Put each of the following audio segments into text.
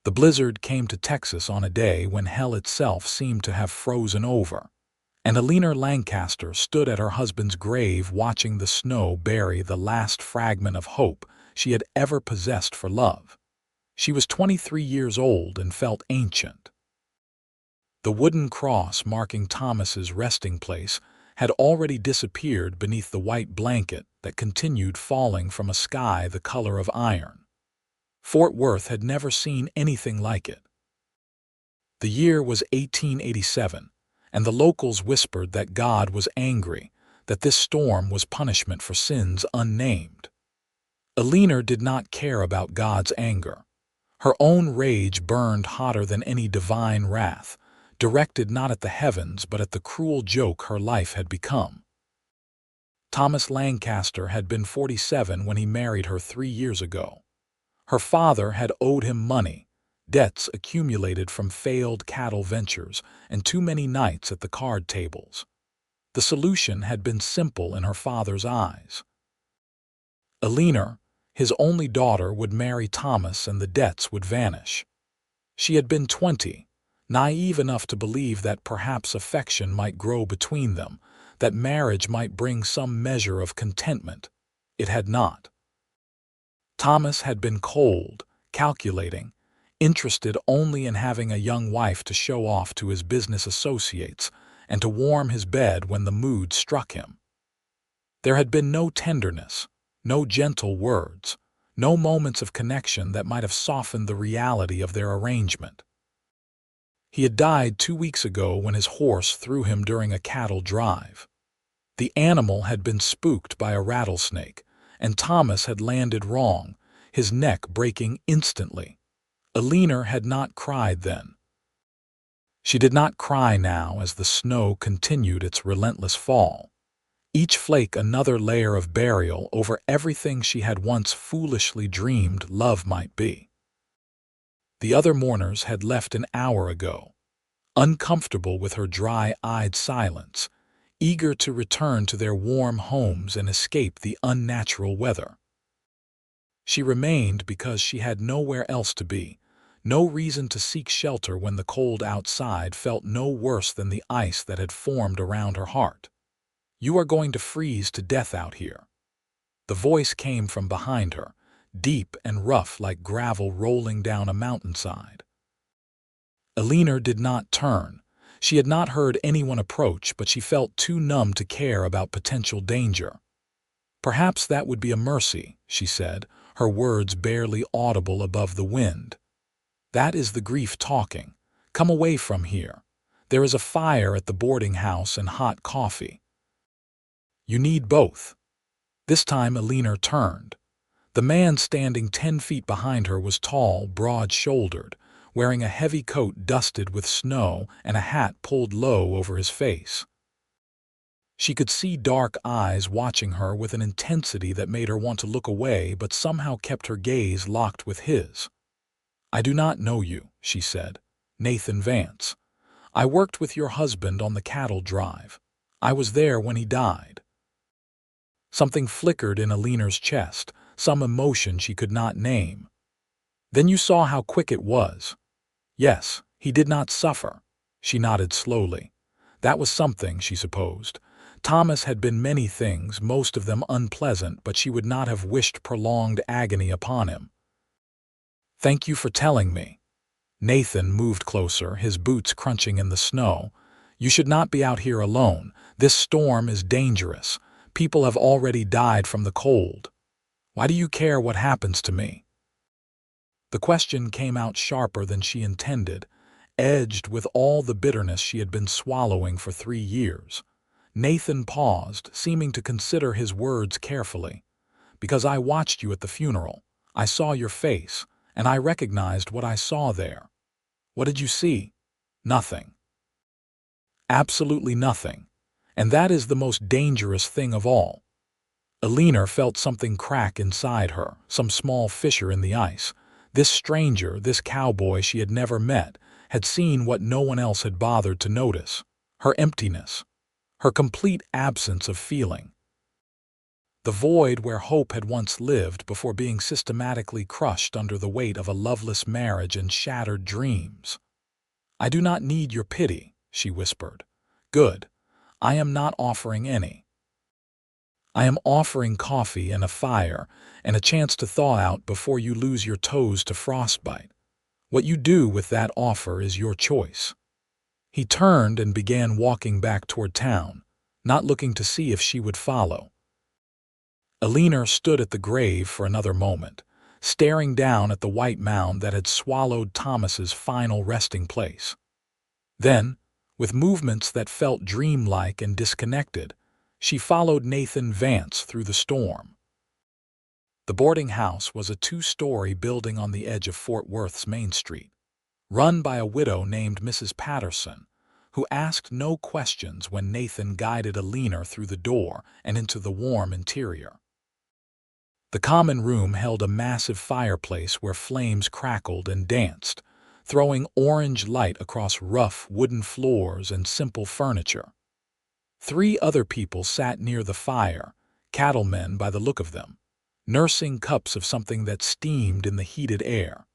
The blizzard came to Texas on a day when hell itself seemed to have frozen over, and Eleanor Lancaster stood at her husband's grave watching the snow bury the last fragment of hope she had ever possessed for love. She was 23 years old and felt ancient. The wooden cross marking Thomas's resting place had already disappeared beneath the white blanket that continued falling from a sky the color of iron. Fort Worth had never seen anything like it. The year was 1887, and the locals whispered that God was angry, that this storm was punishment for sins unnamed. Eleanor did not care about God's anger. Her own rage burned hotter than any divine wrath, directed not at the heavens but at the cruel joke her life had become. Thomas Lancaster had been 47 when he married her 3 years ago. Her father had owed him money, debts accumulated from failed cattle ventures and too many nights at the card tables. The solution had been simple in her father's eyes. Eleanor, his only daughter, would marry Thomas and the debts would vanish. She had been 20, naive enough to believe that perhaps affection might grow between them, that marriage might bring some measure of contentment. It had not. Thomas had been cold, calculating, interested only in having a young wife to show off to his business associates and to warm his bed when the mood struck him. There had been no tenderness, no gentle words, no moments of connection that might have softened the reality of their arrangement. He had died 2 weeks ago when his horse threw him during a cattle drive. The animal had been spooked by a rattlesnake, and Thomas had landed wrong, his neck breaking instantly. Eleanor had not cried then. She did not cry now as the snow continued its relentless fall, each flake another layer of burial over everything she had once foolishly dreamed love might be. The other mourners had left an hour ago, uncomfortable with her dry-eyed silence, eager to return to their warm homes and escape the unnatural weather. She remained because she had nowhere else to be, no reason to seek shelter when the cold outside felt no worse than the ice that had formed around her heart. "You are going to freeze to death out here." The voice came from behind her, deep and rough like gravel rolling down a mountainside. Eleanor did not turn. She had not heard anyone approach, but she felt too numb to care about potential danger. "Perhaps that would be a mercy," she said, her words barely audible above the wind. "That is the grief talking. Come away from here. There is a fire at the boarding house and hot coffee. You need both." This time Eleanor turned. The man standing 10 feet behind her was tall, broad-shouldered, wearing a heavy coat dusted with snow and a hat pulled low over his face. She could see dark eyes watching her with an intensity that made her want to look away but somehow kept her gaze locked with his. "I do not know you," she said. "Nathan Vance. I worked with your husband on the cattle drive. I was there when he died." Something flickered in Eleanor's chest, some emotion she could not name. "Then you saw how quick it was." "Yes, he did not suffer." She nodded slowly. That was something, she supposed. Thomas had been many things, most of them unpleasant, but she would not have wished prolonged agony upon him. "Thank you for telling me." Nathan moved closer, his boots crunching in the snow. "You should not be out here alone. This storm is dangerous. People have already died from the cold. Why do you care what happens to me?" The question came out sharper than she intended, edged with all the bitterness she had been swallowing for 3 years. Nathan paused, seeming to consider his words carefully. "Because I watched you at the funeral. I saw your face, and I recognized what I saw there." "What did you see?" "Nothing. Absolutely nothing. And that is the most dangerous thing of all." Eleanor felt something crack inside her, some small fissure in the ice. This stranger, this cowboy she had never met, had seen what no one else had bothered to notice: her emptiness, her complete absence of feeling. the void where hope had once lived before being systematically crushed under the weight of a loveless marriage and shattered dreams. "I do not need your pity," she whispered. "Good. I am not offering any. I am offering coffee and a fire and a chance to thaw out before you lose your toes to frostbite. What you do with that offer is your choice." He turned and began walking back toward town, not looking to see if she would follow. Eleanor stood at the grave for another moment, staring down at the white mound that had swallowed Thomas's final resting place. Then, with movements that felt dreamlike and disconnected, she followed Nathan Vance through the storm. The boarding house was a two-story building on the edge of Fort Worth's Main Street, run by a widow named Mrs. Patterson, who asked no questions when Nathan guided Eleanor through the door and into the warm interior. The common room held a massive fireplace where flames crackled and danced, throwing orange light across rough wooden floors and simple furniture. 3 other people sat near the fire, cattlemen by the look of them, nursing cups of something that steamed in the heated air.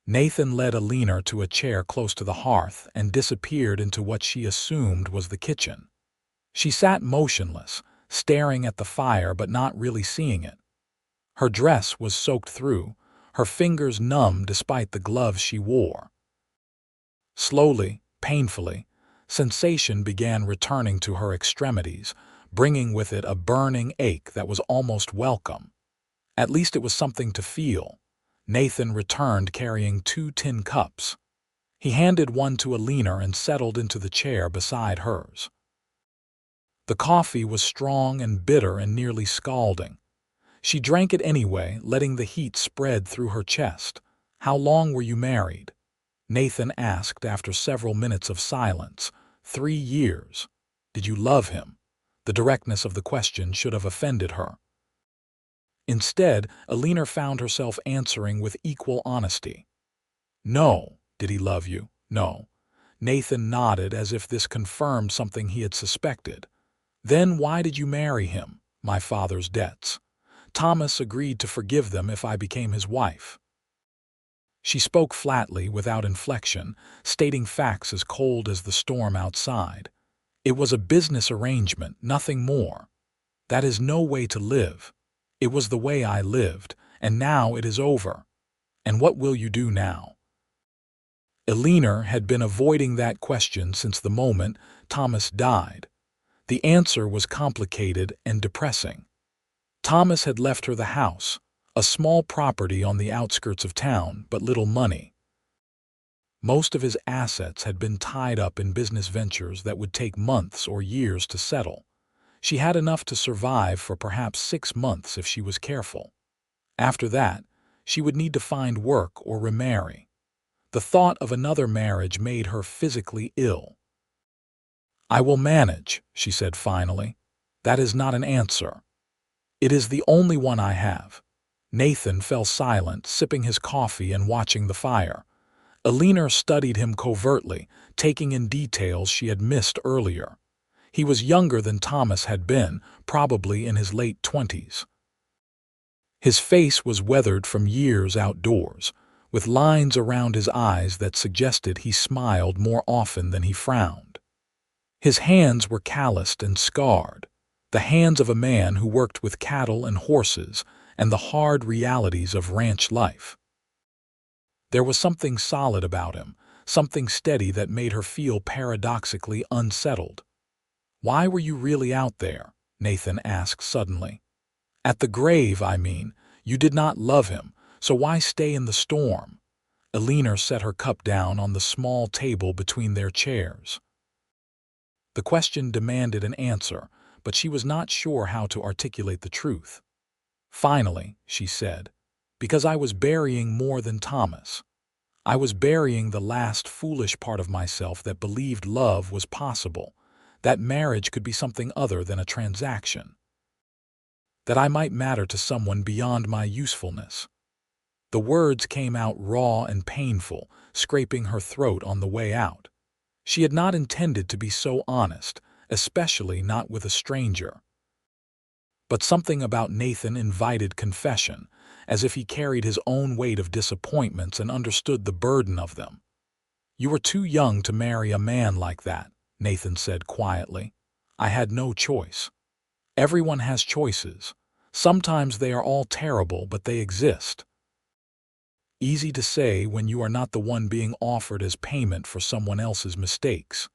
Nathan led Eleanor to a chair close to the hearth and disappeared into what she assumed was the kitchen. She sat motionless, staring at the fire but not really seeing it. Her dress was soaked through, her fingers numb despite the gloves she wore. Slowly, painfully, sensation began returning to her extremities, bringing with it a burning ache that was almost welcome. At least it was something to feel. Nathan returned carrying 2 tin cups. He handed one to Eleanor and settled into the chair beside hers. The coffee was strong and bitter and nearly scalding. She drank it anyway, letting the heat spread through her chest. "How long were you married?" Nathan asked after several minutes of silence. 3 years. "Did you love him?" The directness of the question should have offended her. Instead, Eleanor found herself answering with equal honesty. "No." "Did he love you?" "No." Nathan nodded as if this confirmed something he had suspected. "Then why did you marry him?" "My father's debts. Thomas agreed to forgive them if I became his wife." She spoke flatly, without inflection, stating facts as cold as the storm outside. "It was a business arrangement, nothing more. That is no way to live. It was the way I lived, and now it is over. And what will you do now?" Eleanor had been avoiding that question since the moment Thomas died. The answer was complicated and depressing. Thomas had left her the house, a small property on the outskirts of town, but little money. Most of his assets had been tied up in business ventures that would take months or years to settle. She had enough to survive for perhaps 6 months if she was careful. After that, she would need to find work or remarry. The thought of another marriage made her physically ill. "I will manage," she said finally. "That is not an answer. It is the only one I have." Nathan fell silent, sipping his coffee and watching the fire. Eleanor studied him covertly, taking in details she had missed earlier. He was younger than Thomas had been, probably in his late 20s. His face was weathered from years outdoors, with lines around his eyes that suggested he smiled more often than he frowned. His hands were calloused and scarred, the hands of a man who worked with cattle and horses and the hard realities of ranch life. There was something solid about him, something steady that made her feel paradoxically unsettled. "Why were you really out there?" Nathan asked suddenly. "At the grave, I mean. You did not love him, so why stay in the storm?" Eleanor set her cup down on the small table between their chairs. The question demanded an answer, but she was not sure how to articulate the truth. "Finally," she said, "because I was burying more than Thomas. I was burying the last foolish part of myself that believed love was possible, that marriage could be something other than a transaction, that I might matter to someone beyond my usefulness." The words came out raw and painful, scraping her throat on the way out. She had not intended to be so honest, especially not with a stranger. But something about Nathan invited confession, as if he carried his own weight of disappointments and understood the burden of them. "You were too young to marry a man like that," Nathan said quietly. "I had no choice. Everyone has choices. Sometimes they are all terrible, but they exist. Easy to say when you are not the one being offered as payment for someone else's mistakes.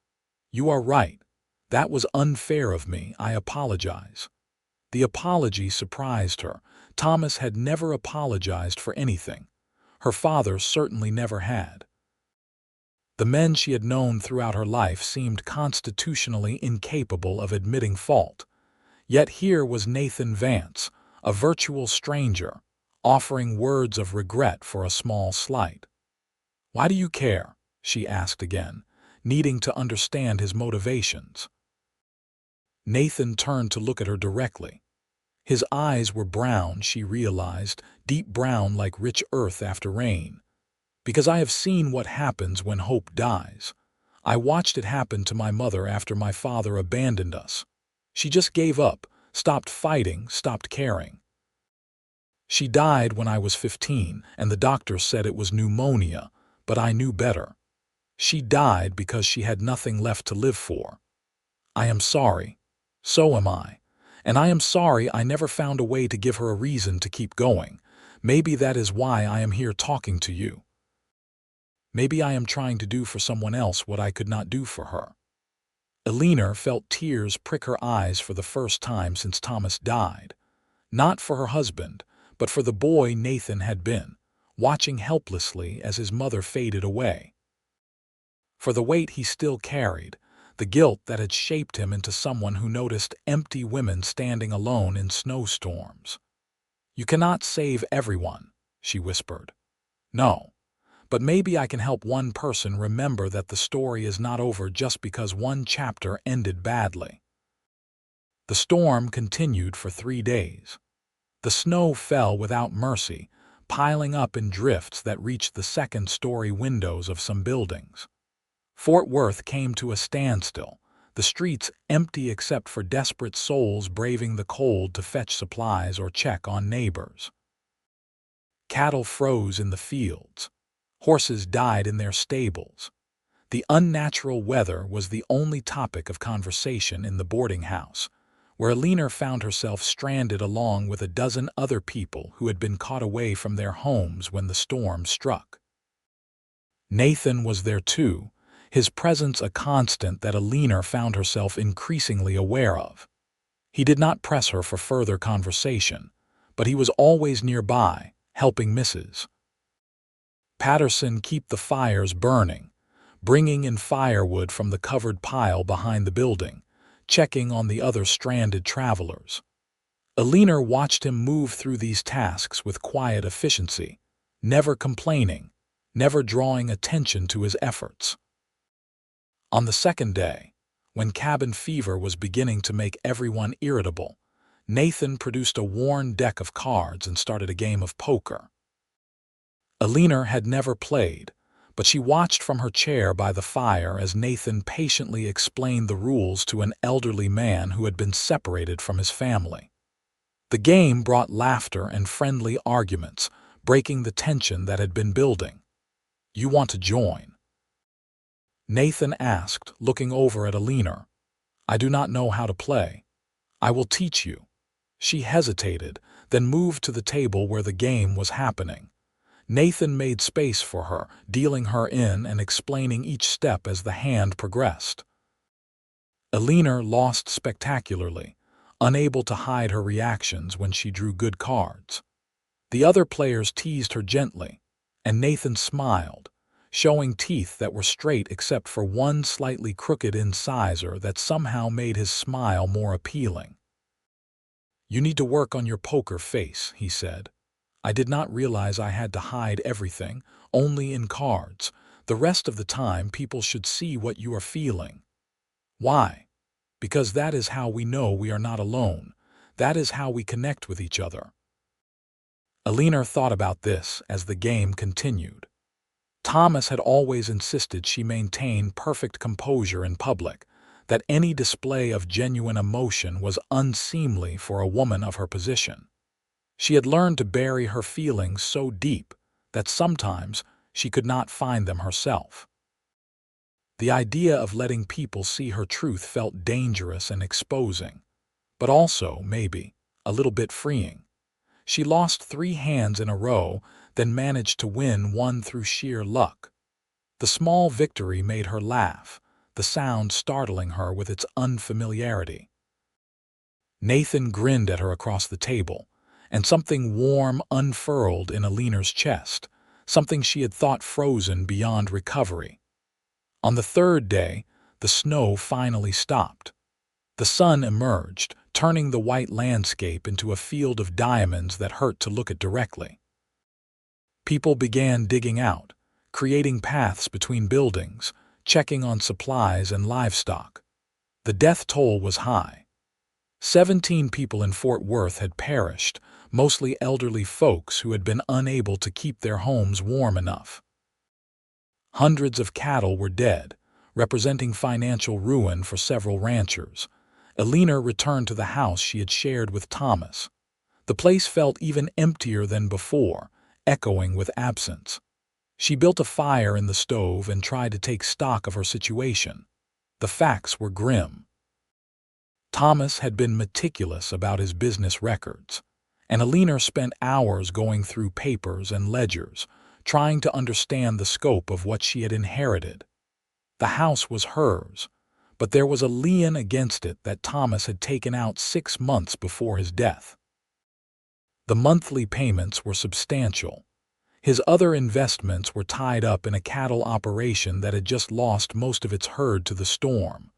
You are right. That was unfair of me. I apologize." The apology surprised her. Thomas had never apologized for anything. Her father certainly never had. The men she had known throughout her life seemed constitutionally incapable of admitting fault. Yet here was Nathan Vance, a virtual stranger, offering words of regret for a small slight. "Why do you care?" she asked again, needing to understand his motivations. Nathan turned to look at her directly. His eyes were brown, she realized, deep brown like rich earth after rain. "Because I have seen what happens when hope dies. I watched it happen to my mother after my father abandoned us. She just gave up, stopped fighting, stopped caring. She died when I was 15, and the doctor said it was pneumonia, but I knew better. She died because she had nothing left to live for. I am sorry. So am I. And I am sorry I never found a way to give her a reason to keep going. Maybe that is why I am here talking to you. Maybe I am trying to do for someone else what I could not do for her." Eleanor felt tears prick her eyes for the first time since Thomas died. Not for her husband, but for the boy Nathan had been, watching helplessly as his mother faded away. For the weight he still carried, the guilt that had shaped him into someone who noticed empty women standing alone in snowstorms. "You cannot save everyone," she whispered. "No. But maybe I can help one person remember that the story is not over just because one chapter ended badly." The storm continued for 3 days. The snow fell without mercy, piling up in drifts that reached the second-story windows of some buildings. Fort Worth came to a standstill, the streets empty except for desperate souls braving the cold to fetch supplies or check on neighbors. Cattle froze in the fields. Horses died in their stables. The unnatural weather was the only topic of conversation in the boarding house, where Eleanor found herself stranded along with a dozen other people who had been caught away from their homes when the storm struck. Nathan was there too, his presence a constant that Eleanor found herself increasingly aware of. He did not press her for further conversation, but he was always nearby, helping Mrs. Patterson keep the fires burning, bringing in firewood from the covered pile behind the building, checking on the other stranded travelers. Eleanor watched him move through these tasks with quiet efficiency, never complaining, never drawing attention to his efforts. On the second day, when cabin fever was beginning to make everyone irritable, Nathan produced a worn deck of cards and started a game of poker. Eleanor had never played, but she watched from her chair by the fire as Nathan patiently explained the rules to an elderly man who had been separated from his family. The game brought laughter and friendly arguments, breaking the tension that had been building. "You want to join?" Nathan asked, looking over at Eleanor. "I do not know how to play. I will teach you." She hesitated, then moved to the table where the game was happening. Nathan made space for her, dealing her in and explaining each step as the hand progressed. Eleanor lost spectacularly, unable to hide her reactions when she drew good cards. The other players teased her gently, and Nathan smiled, showing teeth that were straight except for one slightly crooked incisor that somehow made his smile more appealing. "You need to work on your poker face," he said. "I did not realize I had to hide everything, only in cards. The rest of the time people should see what you are feeling." "Why?" "Because that is how we know we are not alone. That is how we connect with each other." Eleanor thought about this as the game continued. Thomas had always insisted she maintain perfect composure in public. that any display of genuine emotion was unseemly for a woman of her position. She had learned to bury her feelings so deep that sometimes she could not find them herself. The idea of letting people see her truth felt dangerous and exposing, but also, maybe, a little bit freeing. She lost 3 hands in a row, then managed to win one through sheer luck. The small victory made her laugh, the sound startling her with its unfamiliarity. Nathan grinned at her across the table, and something warm unfurled in Eleanor's chest, something she had thought frozen beyond recovery. On the 3rd day, the snow finally stopped. The sun emerged, turning the white landscape into a field of diamonds that hurt to look at directly. People began digging out, creating paths between buildings, checking on supplies and livestock. The death toll was high. 17 people in Fort Worth had perished, mostly elderly folks who had been unable to keep their homes warm enough. Hundreds of cattle were dead, representing financial ruin for several ranchers. Eleanor returned to the house she had shared with Thomas. The place felt even emptier than before, echoing with absence. She built a fire in the stove and tried to take stock of her situation. The facts were grim. Thomas had been meticulous about his business records, and Eleanor spent hours going through papers and ledgers, trying to understand the scope of what she had inherited. The house was hers, but there was a lien against it that Thomas had taken out 6 months before his death. The monthly payments were substantial. His other investments were tied up in a cattle operation that had just lost most of its herd to the storm.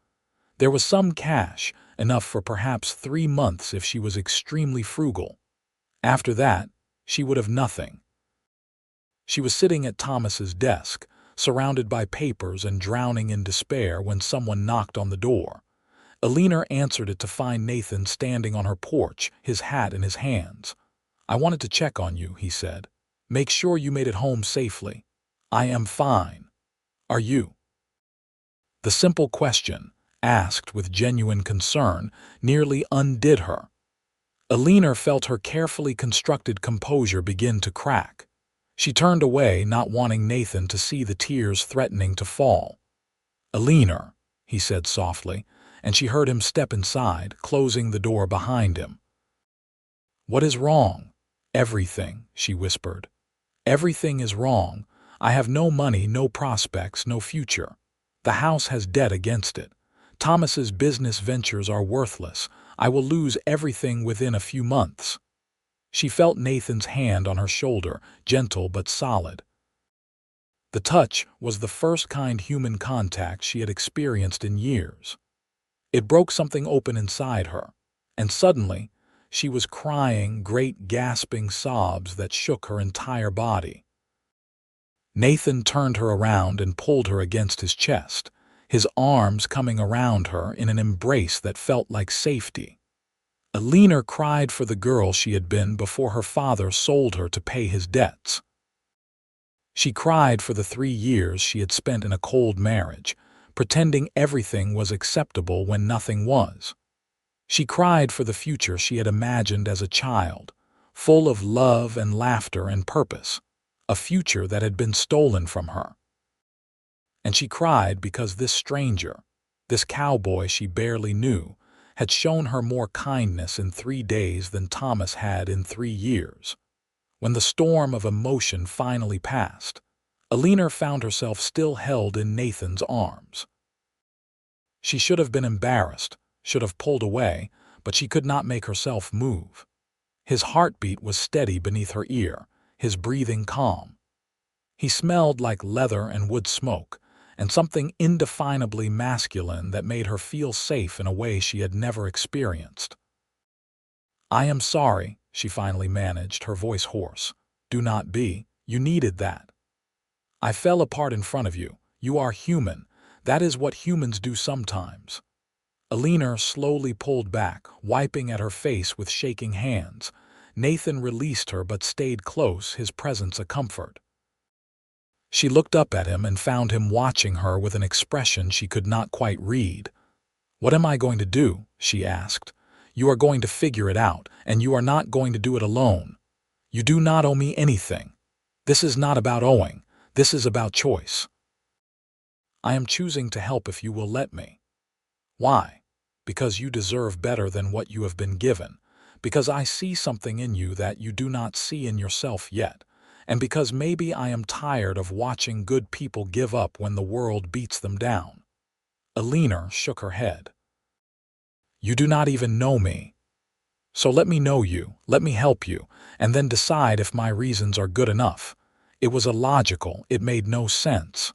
There was some cash, enough for perhaps 3 months if she was extremely frugal. After that, she would have nothing. She was sitting at Thomas's desk, surrounded by papers and drowning in despair when someone knocked on the door. Eleanor answered it to find Nathan standing on her porch, his hat in his hands. "I wanted to check on you," he said. "Make sure you made it home safely." "I am fine. Are you?" The simple question, asked with genuine concern, nearly undid her. Eleanor felt her carefully constructed composure begin to crack. She turned away, not wanting Nathan to see the tears threatening to fall. "Eleanor," he said softly, and she heard him step inside, closing the door behind him. "What is wrong?" "Everything," she whispered. "Everything is wrong. I have no money, no prospects, no future. The house has debt against it. Thomas's business ventures are worthless. I will lose everything within a few months." She felt Nathan's hand on her shoulder, gentle but solid. The touch was the first kind human contact she had experienced in years. It broke something open inside her, and suddenly, she was crying great gasping sobs that shook her entire body. Nathan turned her around and pulled her against his chest, his arms coming around her in an embrace that felt like safety. Eleanor cried for the girl she had been before her father sold her to pay his debts. She cried for the 3 years she had spent in a cold marriage, pretending everything was acceptable when nothing was. She cried for the future she had imagined as a child, full of love and laughter and purpose, a future that had been stolen from her. And she cried because this stranger, this cowboy she barely knew, had shown her more kindness in 3 days than Thomas had in 3 years. When the storm of emotion finally passed, Eleanor found herself still held in Nathan's arms. She should have been embarrassed, should have pulled away, but she could not make herself move. His heartbeat was steady beneath her ear, his breathing calm. He smelled like leather and wood smoke, and something indefinably masculine that made her feel safe in a way she had never experienced. "I am sorry," she finally managed, her voice hoarse. "Do not be. You needed that. I fell apart in front of you. You are human. That is what humans do sometimes." Eleanor slowly pulled back, wiping at her face with shaking hands. Nathan released her but stayed close, his presence a comfort. She looked up at him and found him watching her with an expression she could not quite read. "What am I going to do?" she asked. "You are going to figure it out, and you are not going to do it alone. You do not owe me anything. This is not about owing. This is about choice. I am choosing to help if you will let me. Why? Because you deserve better than what you have been given, because I see something in you that you do not see in yourself yet, and because maybe I am tired of watching good people give up when the world beats them down." Eleanor shook her head. "You do not even know me. So let me know you, let me help you, and then decide if my reasons are good enough." It was illogical, it made no sense.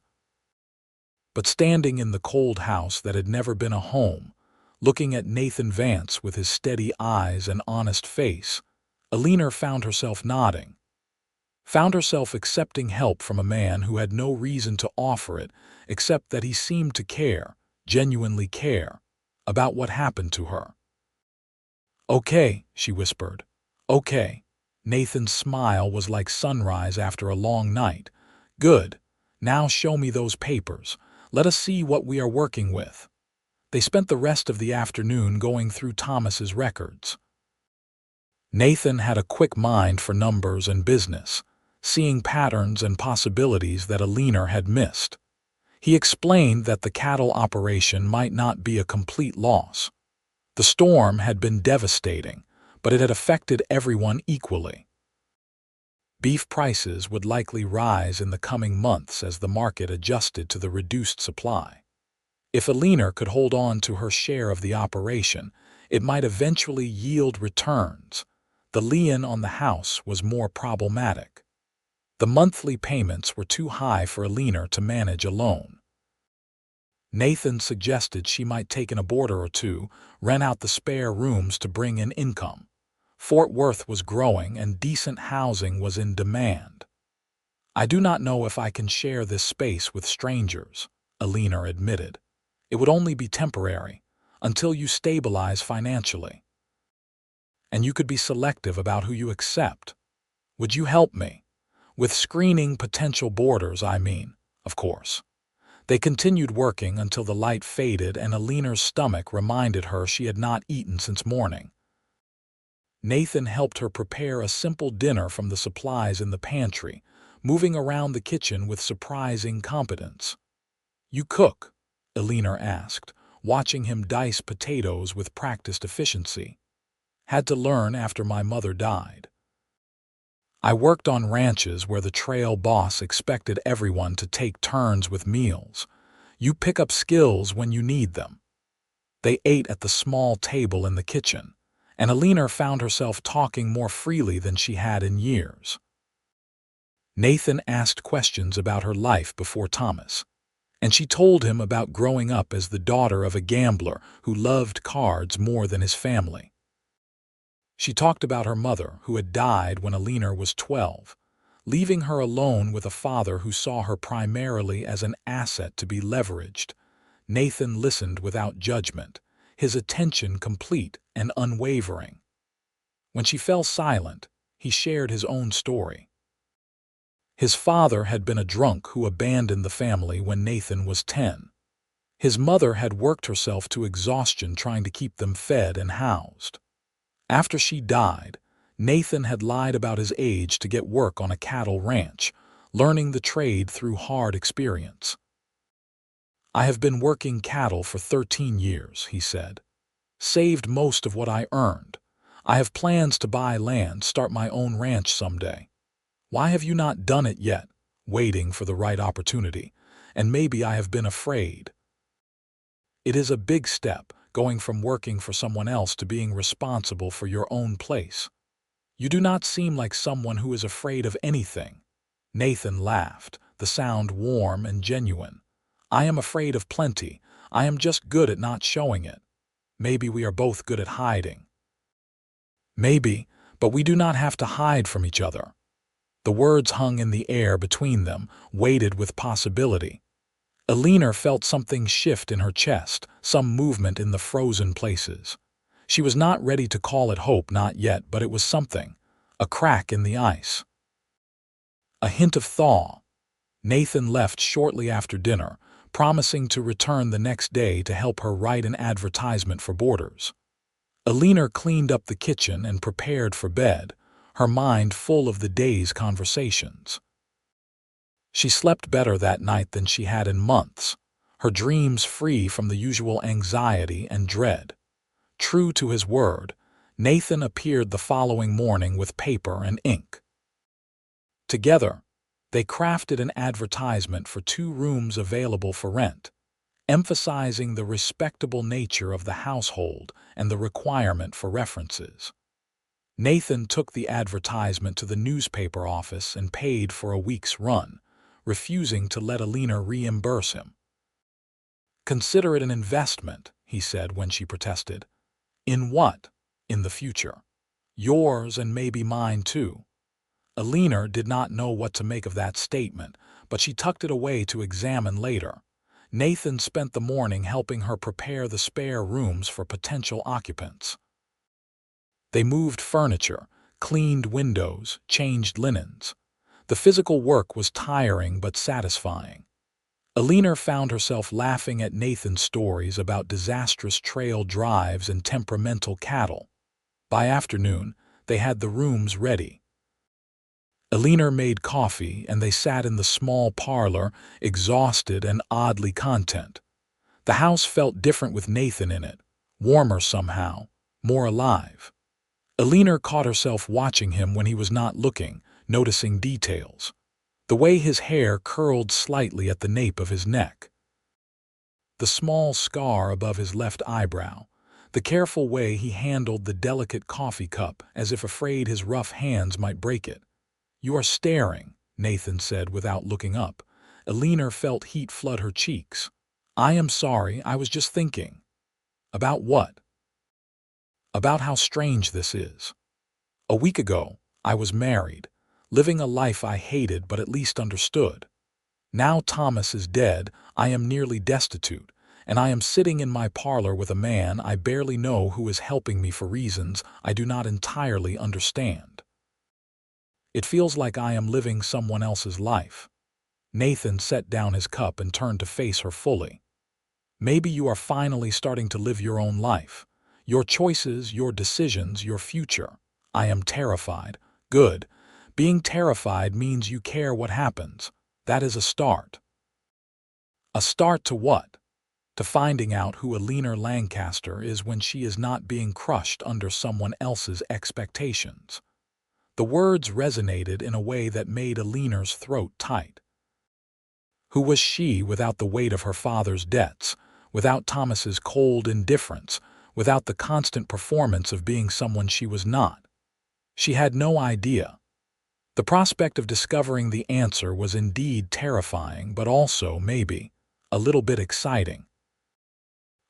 But standing in the cold house that had never been a home, looking at Nathan Vance with his steady eyes and honest face, Eleanor found herself nodding, found herself accepting help from a man who had no reason to offer it except that he seemed to care, genuinely care, about what happened to her. "Okay," she whispered. "Okay." Nathan's smile was like sunrise after a long night. "Good. Now show me those papers. Let us see what we are working with." They spent the rest of the afternoon going through Thomas's records. Nathan had a quick mind for numbers and business, seeing patterns and possibilities that Eleanor had missed. He explained that the cattle operation might not be a complete loss. The storm had been devastating, but it had affected everyone equally. Beef prices would likely rise in the coming months as the market adjusted to the reduced supply. If Eleanor could hold on to her share of the operation, it might eventually yield returns. The lien on the house was more problematic. The monthly payments were too high for Eleanor to manage alone. Nathan suggested she might take in a boarder or two, rent out the spare rooms to bring in income. Fort Worth was growing and decent housing was in demand. "I do not know if I can share this space with strangers," Eleanor admitted. "It would only be temporary, until you stabilize financially. And you could be selective about who you accept. Would you help me? With screening potential boarders, I mean, of course." They continued working until the light faded and Eleanor's stomach reminded her she had not eaten since morning. Nathan helped her prepare a simple dinner from the supplies in the pantry, moving around the kitchen with surprising competence. "You cook?" Eleanor asked, watching him dice potatoes with practiced efficiency. "Had to learn after my mother died. I worked on ranches where the trail boss expected everyone to take turns with meals. You pick up skills when you need them." They ate at the small table in the kitchen, and Eleanor found herself talking more freely than she had in years. Nathan asked questions about her life before Thomas, and she told him about growing up as the daughter of a gambler who loved cards more than his family. She talked about her mother, who had died when Eleanor was 12, leaving her alone with a father who saw her primarily as an asset to be leveraged. Nathan listened without judgment, his attention complete and unwavering. When she fell silent, he shared his own story. His father had been a drunk who abandoned the family when Nathan was 10. His mother had worked herself to exhaustion trying to keep them fed and housed. After she died, Nathan had lied about his age to get work on a cattle ranch, learning the trade through hard experience. "I have been working cattle for 13 years, he said. "Saved most of what I earned. I have plans to buy land, start my own ranch someday. Why have you not done it yet?" "Waiting for the right opportunity, and maybe I have been afraid." It is a big step, going from working for someone else to being responsible for your own place. "You do not seem like someone who is afraid of anything." Nathan laughed, the sound warm and genuine. "I am afraid of plenty. I am just good at not showing it. Maybe we are both good at hiding." "Maybe, but we do not have to hide from each other." The words hung in the air between them, weighted with possibility. Eleanor felt something shift in her chest, some movement in the frozen places. She was not ready to call it hope, not yet, but it was something. A crack in the ice. A hint of thaw. Nathan left shortly after dinner, promising to return the next day to help her write an advertisement for boarders. Eleanor cleaned up the kitchen and prepared for bed, her mind full of the day's conversations. She slept better that night than she had in months, her dreams free from the usual anxiety and dread. True to his word, Nathan appeared the following morning with paper and ink. Together, they crafted an advertisement for 2 rooms available for rent, emphasizing the respectable nature of the household and the requirement for references. Nathan took the advertisement to the newspaper office and paid for a week's run, refusing to let Eleanor reimburse him. "Consider it an investment," he said when she protested. "In what?" "In the future. Yours and maybe mine too." Eleanor did not know what to make of that statement, but she tucked it away to examine later. Nathan spent the morning helping her prepare the spare rooms for potential occupants. They moved furniture, cleaned windows, changed linens. The physical work was tiring but satisfying. Eleanor found herself laughing at Nathan's stories about disastrous trail drives and temperamental cattle. By afternoon, they had the rooms ready. Eleanor made coffee, and they sat in the small parlor, exhausted and oddly content. The house felt different with Nathan in it, warmer somehow, more alive. Eleanor caught herself watching him when he was not looking, noticing details. The way his hair curled slightly at the nape of his neck, the small scar above his left eyebrow, the careful way he handled the delicate coffee cup as if afraid his rough hands might break it. "You are staring," Nathan said without looking up. Eleanor felt heat flood her cheeks. "I am sorry, I was just thinking." "About what?" "About how strange this is. A week ago, I was married, living a life I hated but at least understood. Now Thomas is dead, I am nearly destitute, and I am sitting in my parlor with a man I barely know who is helping me for reasons I do not entirely understand. It feels like I am living someone else's life." Nathan set down his cup and turned to face her fully. "Maybe you are finally starting to live your own life. Your choices, your decisions, your future. I am terrified." "Good. Being terrified means you care what happens. That is a start." "A start to what?" "To finding out who Eleanor Lancaster is when she is not being crushed under someone else's expectations." The words resonated in a way that made Eleanor's throat tight. Who was she without the weight of her father's debts, without Thomas's cold indifference, without the constant performance of being someone she was not? She had no idea. The prospect of discovering the answer was indeed terrifying, but also, maybe, a little bit exciting.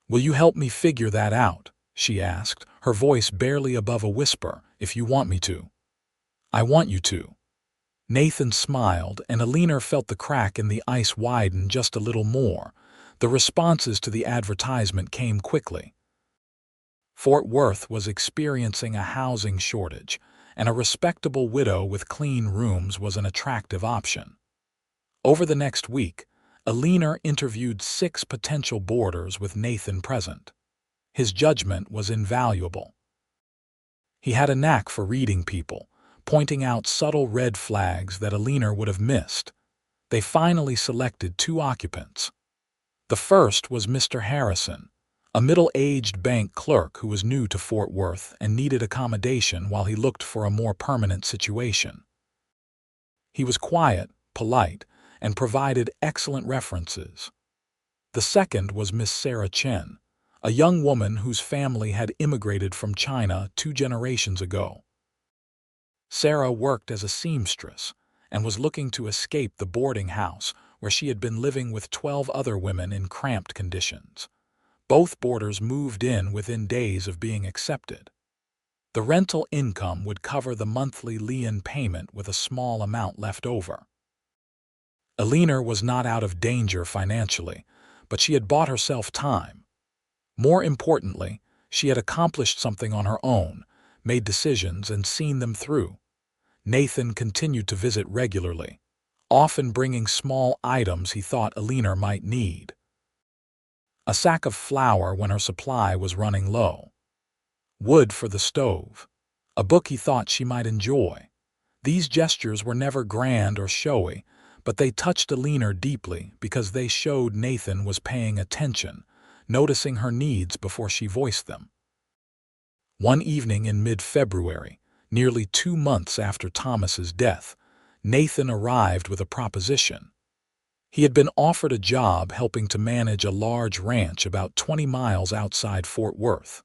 "Will you help me figure that out?" she asked, her voice barely above a whisper. "If you want me to." "I want you to." Nathan smiled, and Eleanor felt the crack in the ice widen just a little more. The responses to the advertisement came quickly. Fort Worth was experiencing a housing shortage, and a respectable widow with clean rooms was an attractive option. Over the next week, Eleanor interviewed 6 potential boarders with Nathan present. His judgment was invaluable. He had a knack for reading people, pointing out subtle red flags that Eleanor would have missed. They finally selected 2 occupants. The first was Mr. Harrison, a middle-aged bank clerk who was new to Fort Worth and needed accommodation while he looked for a more permanent situation. He was quiet, polite, and provided excellent references. The second was Miss Sarah Chen, a young woman whose family had immigrated from China 2 generations ago. Sarah worked as a seamstress and was looking to escape the boarding house where she had been living with 12 other women in cramped conditions. Both boarders moved in within days of being accepted. The rental income would cover the monthly lien payment with a small amount left over. Eleanor was not out of danger financially, but she had bought herself time. More importantly, she had accomplished something on her own, made decisions, and seen them through. Nathan continued to visit regularly, often bringing small items he thought Eleanor might need. a sack of flour when her supply was running low, wood for the stove, a book he thought she might enjoy. These gestures were never grand or showy, but they touched Eleanor deeply because they showed Nathan was paying attention, noticing her needs before she voiced them. One evening in mid-February, nearly 2 months after Thomas's death, Nathan arrived with a proposition. He had been offered a job helping to manage a large ranch about 20 miles outside Fort Worth.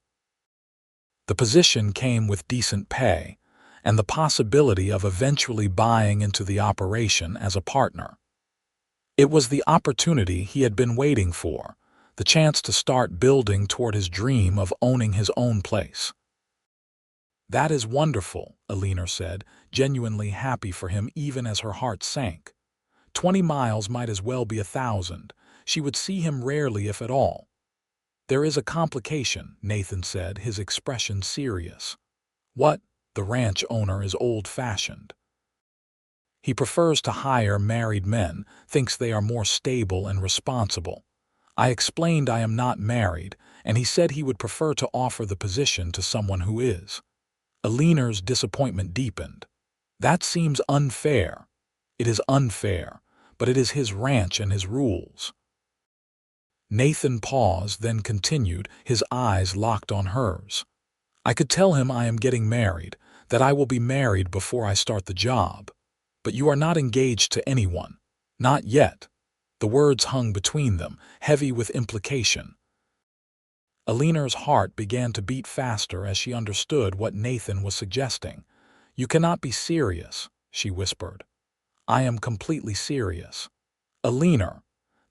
The position came with decent pay and the possibility of eventually buying into the operation as a partner. It was the opportunity he had been waiting for, the chance to start building toward his dream of owning his own place. "That is wonderful," Eleanor said, genuinely happy for him even as her heart sank. 20 miles might as well be 1,000. She would see him rarely, if at all. "There is a complication," Nathan said, his expression serious. "What?" The ranch owner is old-fashioned. He prefers to hire married men, thinks they are more stable and responsible. I explained I am not married, and he said he would prefer to offer the position to someone who is. Eleanor's disappointment deepened. "That seems unfair." "It is unfair, but it is his ranch and his rules." Nathan paused, then continued, his eyes locked on hers. "I could tell him I am getting married, that I will be married before I start the job. But you are not engaged to anyone. Not yet." The words hung between them, heavy with implication. Eleanor's heart began to beat faster as she understood what Nathan was suggesting. "You cannot be serious," she whispered. "I am completely serious. Eleanor,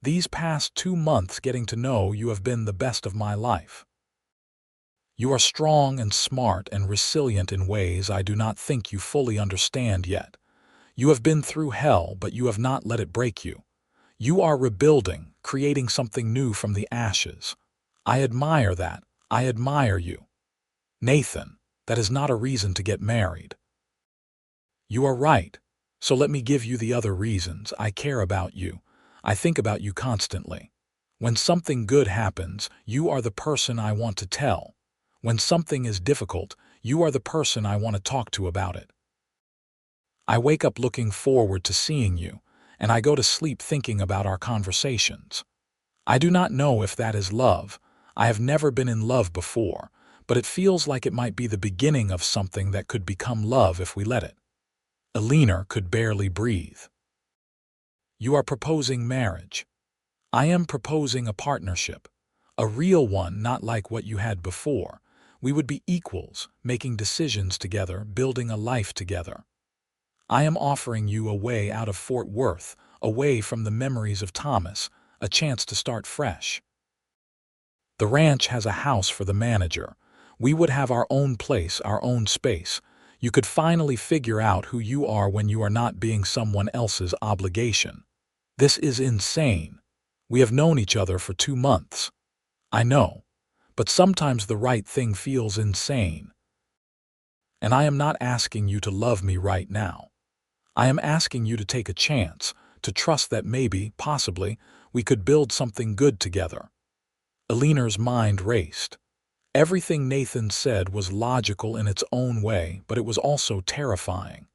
these past 2 months getting to know you have been the best of my life. You are strong and smart and resilient in ways I do not think you fully understand yet. You have been through hell, but you have not let it break you. You are rebuilding, creating something new from the ashes. I admire that. I admire you. Nathan, that is not a reason to get married." "You are right. So let me give you the other reasons. I care about you. I think about you constantly. When something good happens, you are the person I want to tell. When something is difficult, you are the person I want to talk to about it. I wake up looking forward to seeing you, and I go to sleep thinking about our conversations. I do not know if that is love. I have never been in love before, but it feels like it might be the beginning of something that could become love if we let it." Eleanor could barely breathe. "You are proposing marriage. I am proposing a partnership. A real one, not like what you had before. We would be equals, making decisions together, building a life together. I am offering you a way out of Fort Worth, away from the memories of Thomas, a chance to start fresh. The ranch has a house for the manager. We would have our own place, our own space. You could finally figure out who you are when you are not being someone else's obligation. This is insane. We have known each other for 2 months. I know. But sometimes the right thing feels insane. And I am not asking you to love me right now. I am asking you to take a chance, to trust that maybe, possibly, we could build something good together." Eleanor's mind raced. Everything Nathan said was logical in its own way, but it was also terrifying.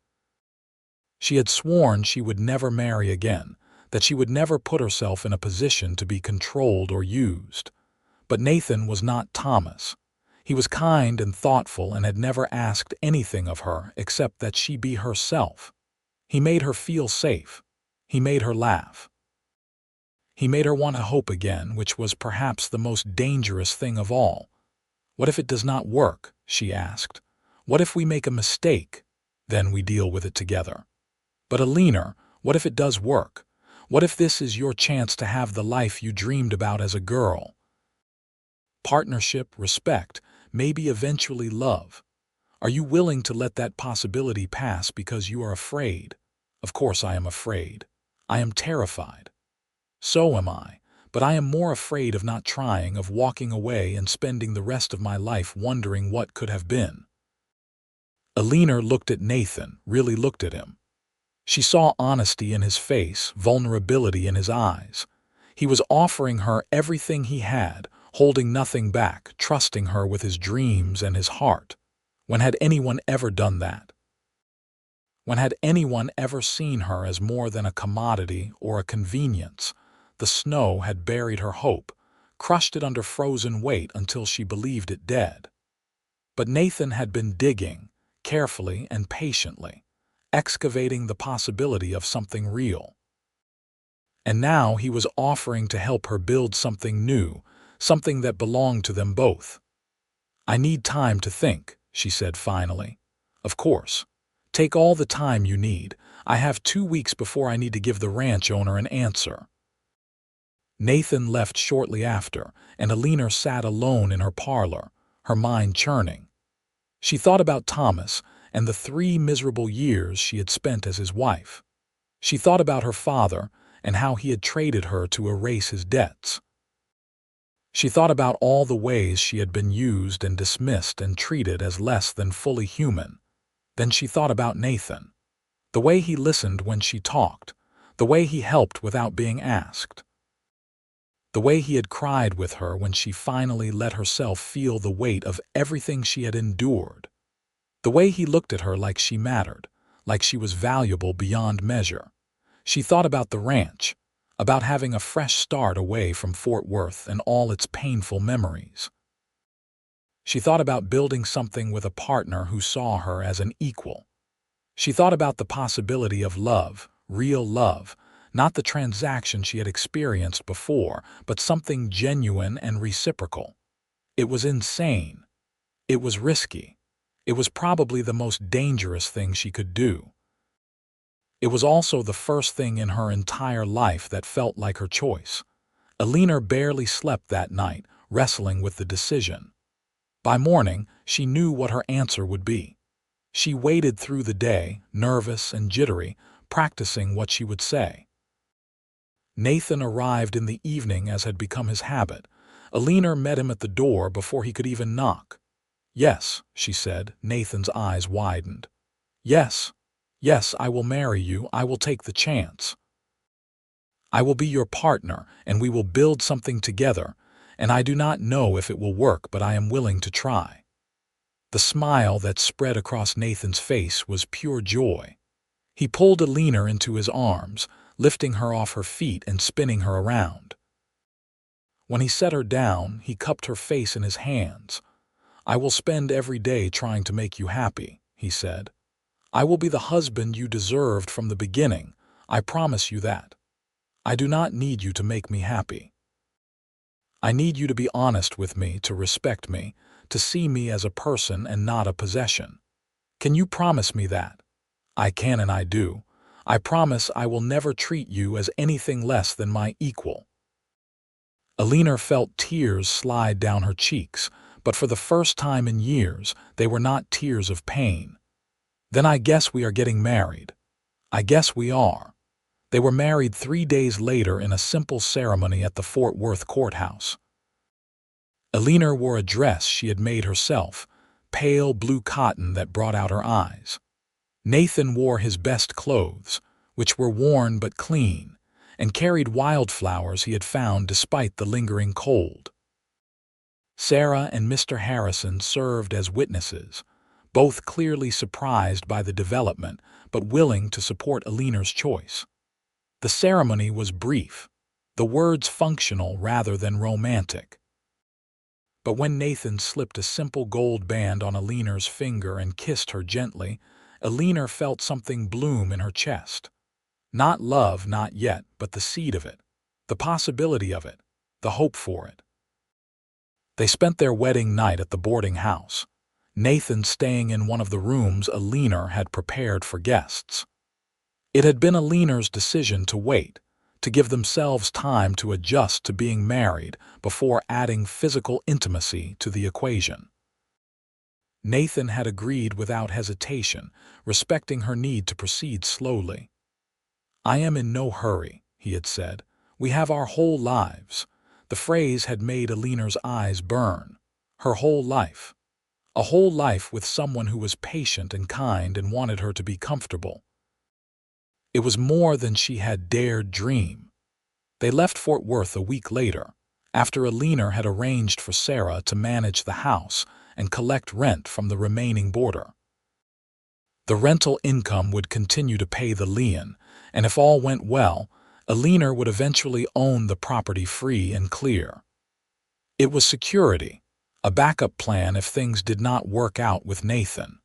She had sworn she would never marry again, that she would never put herself in a position to be controlled or used. But Nathan was not Thomas. He was kind and thoughtful and had never asked anything of her except that she be herself. He made her feel safe. He made her laugh. He made her want to hope again, which was perhaps the most dangerous thing of all. "What if it does not work?" she asked. "What if we make a mistake? Then we deal with it together." "But Eleanor, what if it does work? What if this is your chance to have the life you dreamed about as a girl? Partnership, respect, maybe eventually love. Are you willing to let that possibility pass because you are afraid?" "Of course I am afraid. I am terrified." "So am I, but I am more afraid of not trying, of walking away and spending the rest of my life wondering what could have been." Eleanor looked at Nathan, really looked at him. She saw honesty in his face, vulnerability in his eyes. He was offering her everything he had, holding nothing back, trusting her with his dreams and his heart. When had anyone ever done that? When had anyone ever seen her as more than a commodity or a convenience? The snow had buried her hope, crushed it under frozen weight until she believed it dead. But Nathan had been digging, carefully and patiently, excavating the possibility of something real. And now he was offering to help her build something new, something that belonged to them both. "I need time to think," she said finally. "Of course. Take all the time you need. I have 2 weeks before I need to give the ranch owner an answer." Nathan left shortly after, and Eleanor sat alone in her parlor, her mind churning. She thought about Thomas and the 3 miserable years she had spent as his wife. She thought about her father and how he had traded her to erase his debts. She thought about all the ways she had been used and dismissed and treated as less than fully human. Then she thought about Nathan, the way he listened when she talked, the way he helped without being asked, the way he had cried with her when she finally let herself feel the weight of everything she had endured, the way he looked at her like she mattered, like she was valuable beyond measure. She thought about the ranch, about having a fresh start away from Fort Worth and all its painful memories. She thought about building something with a partner who saw her as an equal. She thought about the possibility of love, real love, not the transaction she had experienced before, but something genuine and reciprocal. It was insane. It was risky. It was probably the most dangerous thing she could do. It was also the first thing in her entire life that felt like her choice. Eleanor barely slept that night, wrestling with the decision. By morning, she knew what her answer would be. She waited through the day, nervous and jittery, practicing what she would say. Nathan arrived in the evening as had become his habit. Eleanor met him at the door before he could even knock. "Yes," she said. Nathan's eyes widened. "Yes. Yes, I will marry you. I will take the chance. I will be your partner, and we will build something together, and I do not know if it will work, but I am willing to try." The smile that spread across Nathan's face was pure joy. He pulled Eleanor into his arms, lifting her off her feet and spinning her around. When he set her down, he cupped her face in his hands. "I will spend every day trying to make you happy," he said. "I will be the husband you deserved from the beginning. I promise you that. I do not need you to make me happy. I need you to be honest with me, to respect me, to see me as a person and not a possession. Can you promise me that?" "I can and I do. I promise I will never treat you as anything less than my equal." Eleanor felt tears slide down her cheeks, but for the first time in years, they were not tears of pain. "Then I guess we are getting married." "I guess we are." They were married 3 days later in a simple ceremony at the Fort Worth courthouse. Eleanor wore a dress she had made herself, pale blue cotton that brought out her eyes. Nathan wore his best clothes, which were worn but clean, and carried wildflowers he had found despite the lingering cold. Sarah and Mr. Harrison served as witnesses, both clearly surprised by the development, but willing to support Eleanor's choice. The ceremony was brief, the words functional rather than romantic. But when Nathan slipped a simple gold band on Eleanor's finger and kissed her gently, Eleanor felt something bloom in her chest. Not love, not yet, but the seed of it, the possibility of it, the hope for it. They spent their wedding night at the boarding house, Nathan staying in one of the rooms Eleanor had prepared for guests. It had been Eleanor's decision to wait, to give themselves time to adjust to being married before adding physical intimacy to the equation. Nathan had agreed without hesitation, respecting her need to proceed slowly. "I am in no hurry," he had said. "We have our whole lives." The phrase had made Eleanor's eyes burn. Her whole life. A whole life with someone who was patient and kind and wanted her to be comfortable. It was more than she had dared dream. They left Fort Worth a week later, after Eleanor had arranged for Sarah to manage the house and collect rent from the remaining boarder. The rental income would continue to pay the lien, and if all went well, Eleanor would eventually own the property free and clear. It was security, a backup plan if things did not work out with Nathan.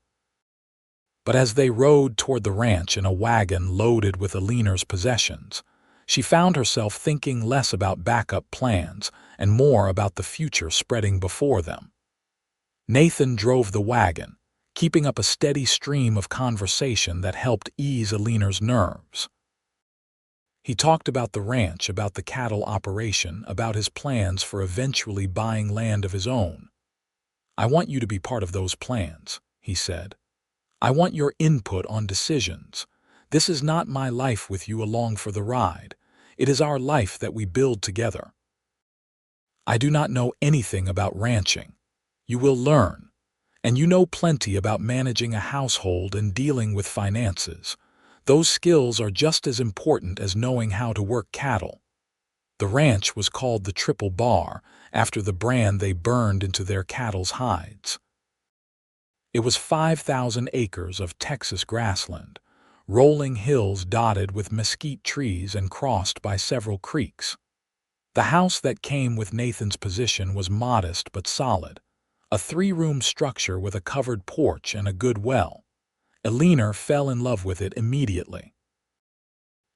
But as they rode toward the ranch in a wagon loaded with Eleanor's possessions, she found herself thinking less about backup plans and more about the future spreading before them. Nathan drove the wagon, keeping up a steady stream of conversation that helped ease Eleanor's nerves. He talked about the ranch, about the cattle operation, about his plans for eventually buying land of his own. "I want you to be part of those plans," he said. "I want your input on decisions. This is not my life with you along for the ride. It is our life that we build together. I do not know anything about ranching. You will learn. And you know plenty about managing a household and dealing with finances. Those skills are just as important as knowing how to work cattle." The ranch was called the Triple Bar, after the brand they burned into their cattle's hides. It was 5,000 acres of Texas grassland, rolling hills dotted with mesquite trees and crossed by several creeks. The house that came with Nathan's position was modest but solid, a 3-room structure with a covered porch and a good well. Eleanor fell in love with it immediately.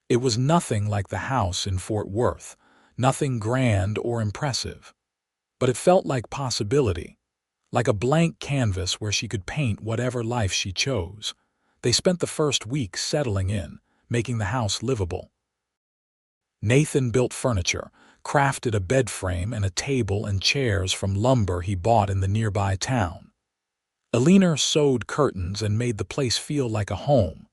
It was nothing like the house in Fort Worth, nothing grand or impressive, but it felt like possibility, like a blank canvas where she could paint whatever life she chose. They spent the first week settling in, making the house livable. Nathan built furniture, crafted a bed frame and a table and chairs from lumber he bought in the nearby town. Eleanor sewed curtains and made the place feel like a home.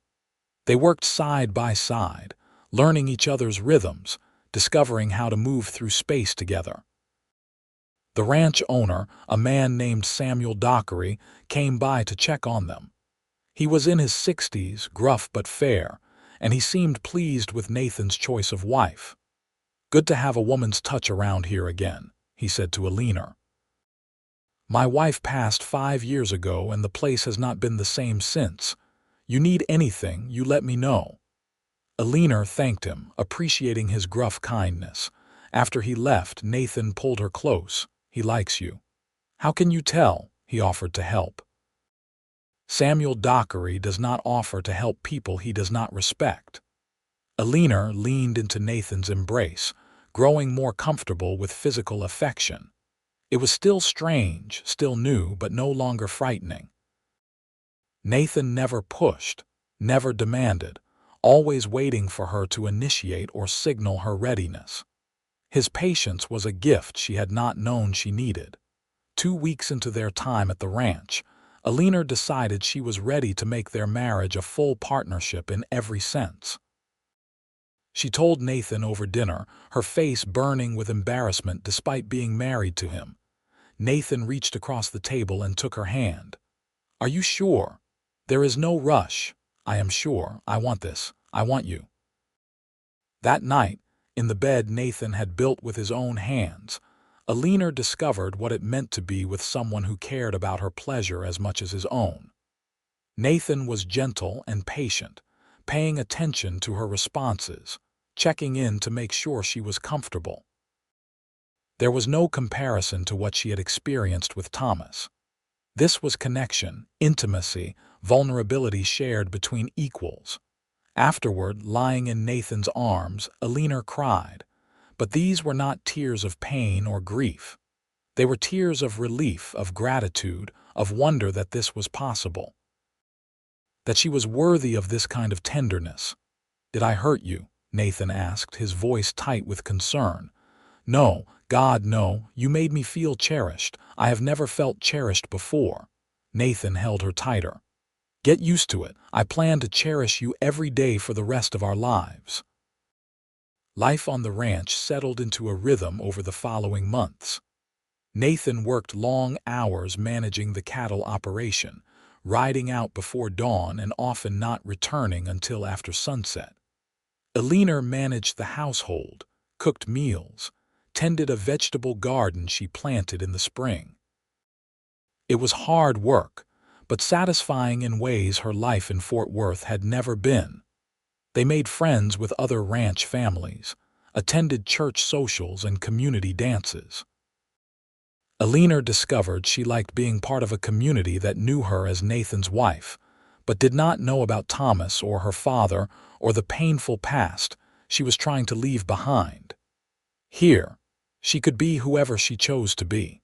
They worked side by side, learning each other's rhythms, discovering how to move through space together. The ranch owner, a man named Samuel Dockery, came by to check on them. He was in his 60s, gruff but fair, and he seemed pleased with Nathan's choice of wife. "Good to have a woman's touch around here again," he said to Eleanor. "My wife passed 5 years ago and the place has not been the same since. You need anything, you let me know." Eleanor thanked him, appreciating his gruff kindness. After he left, Nathan pulled her close. "He likes you." "How can you tell?" He offered to help. Samuel Dockery does not offer to help people he does not respect. Eleanor leaned into Nathan's embrace, growing more comfortable with physical affection. It was still strange, still new, but no longer frightening. Nathan never pushed, never demanded, always waiting for her to initiate or signal her readiness. His patience was a gift she had not known she needed. 2 weeks into their time at the ranch, Eleanor decided she was ready to make their marriage a full partnership in every sense. She told Nathan over dinner, her face burning with embarrassment despite being married to him. Nathan reached across the table and took her hand. "Are you sure? There is no rush. I am sure. I want this. I want you." That night, in the bed Nathan had built with his own hands, Eleanor discovered what it meant to be with someone who cared about her pleasure as much as his own. Nathan was gentle and patient, paying attention to her responses, checking in to make sure she was comfortable. There was no comparison to what she had experienced with Thomas. This was connection, intimacy, vulnerability shared between equals. Afterward, lying in Nathan's arms, Eleanor cried. But these were not tears of pain or grief. They were tears of relief, of gratitude, of wonder that this was possible. That she was worthy of this kind of tenderness. "Did I hurt you?" Nathan asked, his voice tight with concern. "No, God, no. You made me feel cherished. I have never felt cherished before." Nathan held her tighter. "Get used to it. I plan to cherish you every day for the rest of our lives." Life on the ranch settled into a rhythm over the following months. Nathan worked long hours managing the cattle operation, riding out before dawn and often not returning until after sunset. Eleanor managed the household, cooked meals, tended a vegetable garden she planted in the spring. It was hard work, but satisfying in ways her life in Fort Worth had never been. They made friends with other ranch families, attended church socials and community dances. Eleanor discovered she liked being part of a community that knew her as Nathan's wife, but did not know about Thomas or her father or the painful past she was trying to leave behind. Here, she could be whoever she chose to be.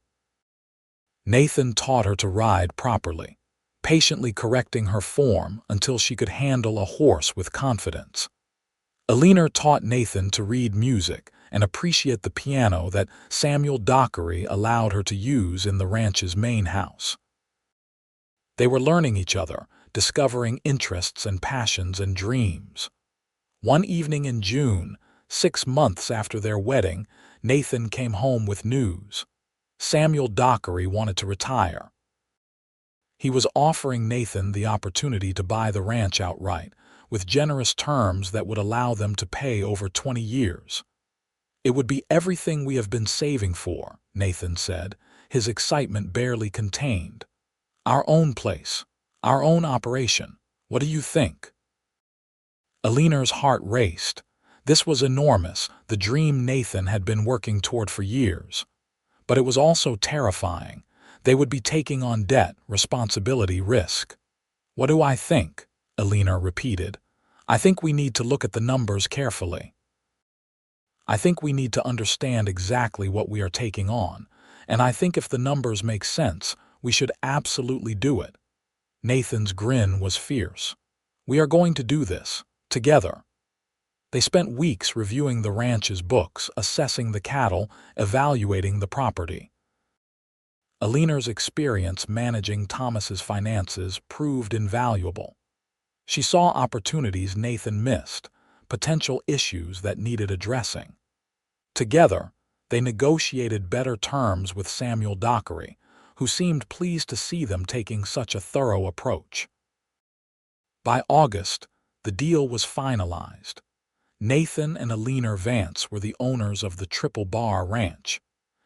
Nathan taught her to ride properly, patiently correcting her form until she could handle a horse with confidence. Eleanor taught Nathan to read music and appreciate the piano that Samuel Dockery allowed her to use in the ranch's main house. They were learning each other, discovering interests and passions and dreams. One evening in June, 6 months after their wedding, Nathan came home with news. Samuel Dockery wanted to retire. He was offering Nathan the opportunity to buy the ranch outright, with generous terms that would allow them to pay over 20 years. "It would be everything we have been saving for," Nathan said, his excitement barely contained. "Our own place, our own operation. What do you think?" Eleanor's heart raced. This was enormous, the dream Nathan had been working toward for years. But it was also terrifying. They would be taking on debt, responsibility, risk. "What do I think?" Eleanor repeated. "I think we need to look at the numbers carefully. I think we need to understand exactly what we are taking on, and I think if the numbers make sense, we should absolutely do it." Nathan's grin was fierce. "We are going to do this, together." They spent weeks reviewing the ranch's books, assessing the cattle, evaluating the property. Eleanor's experience managing Thomas's finances proved invaluable. She saw opportunities Nathan missed, potential issues that needed addressing. Together, they negotiated better terms with Samuel Dockery, who seemed pleased to see them taking such a thorough approach. By August, the deal was finalized. Nathan and Eleanor Vance were the owners of the Triple Bar Ranch.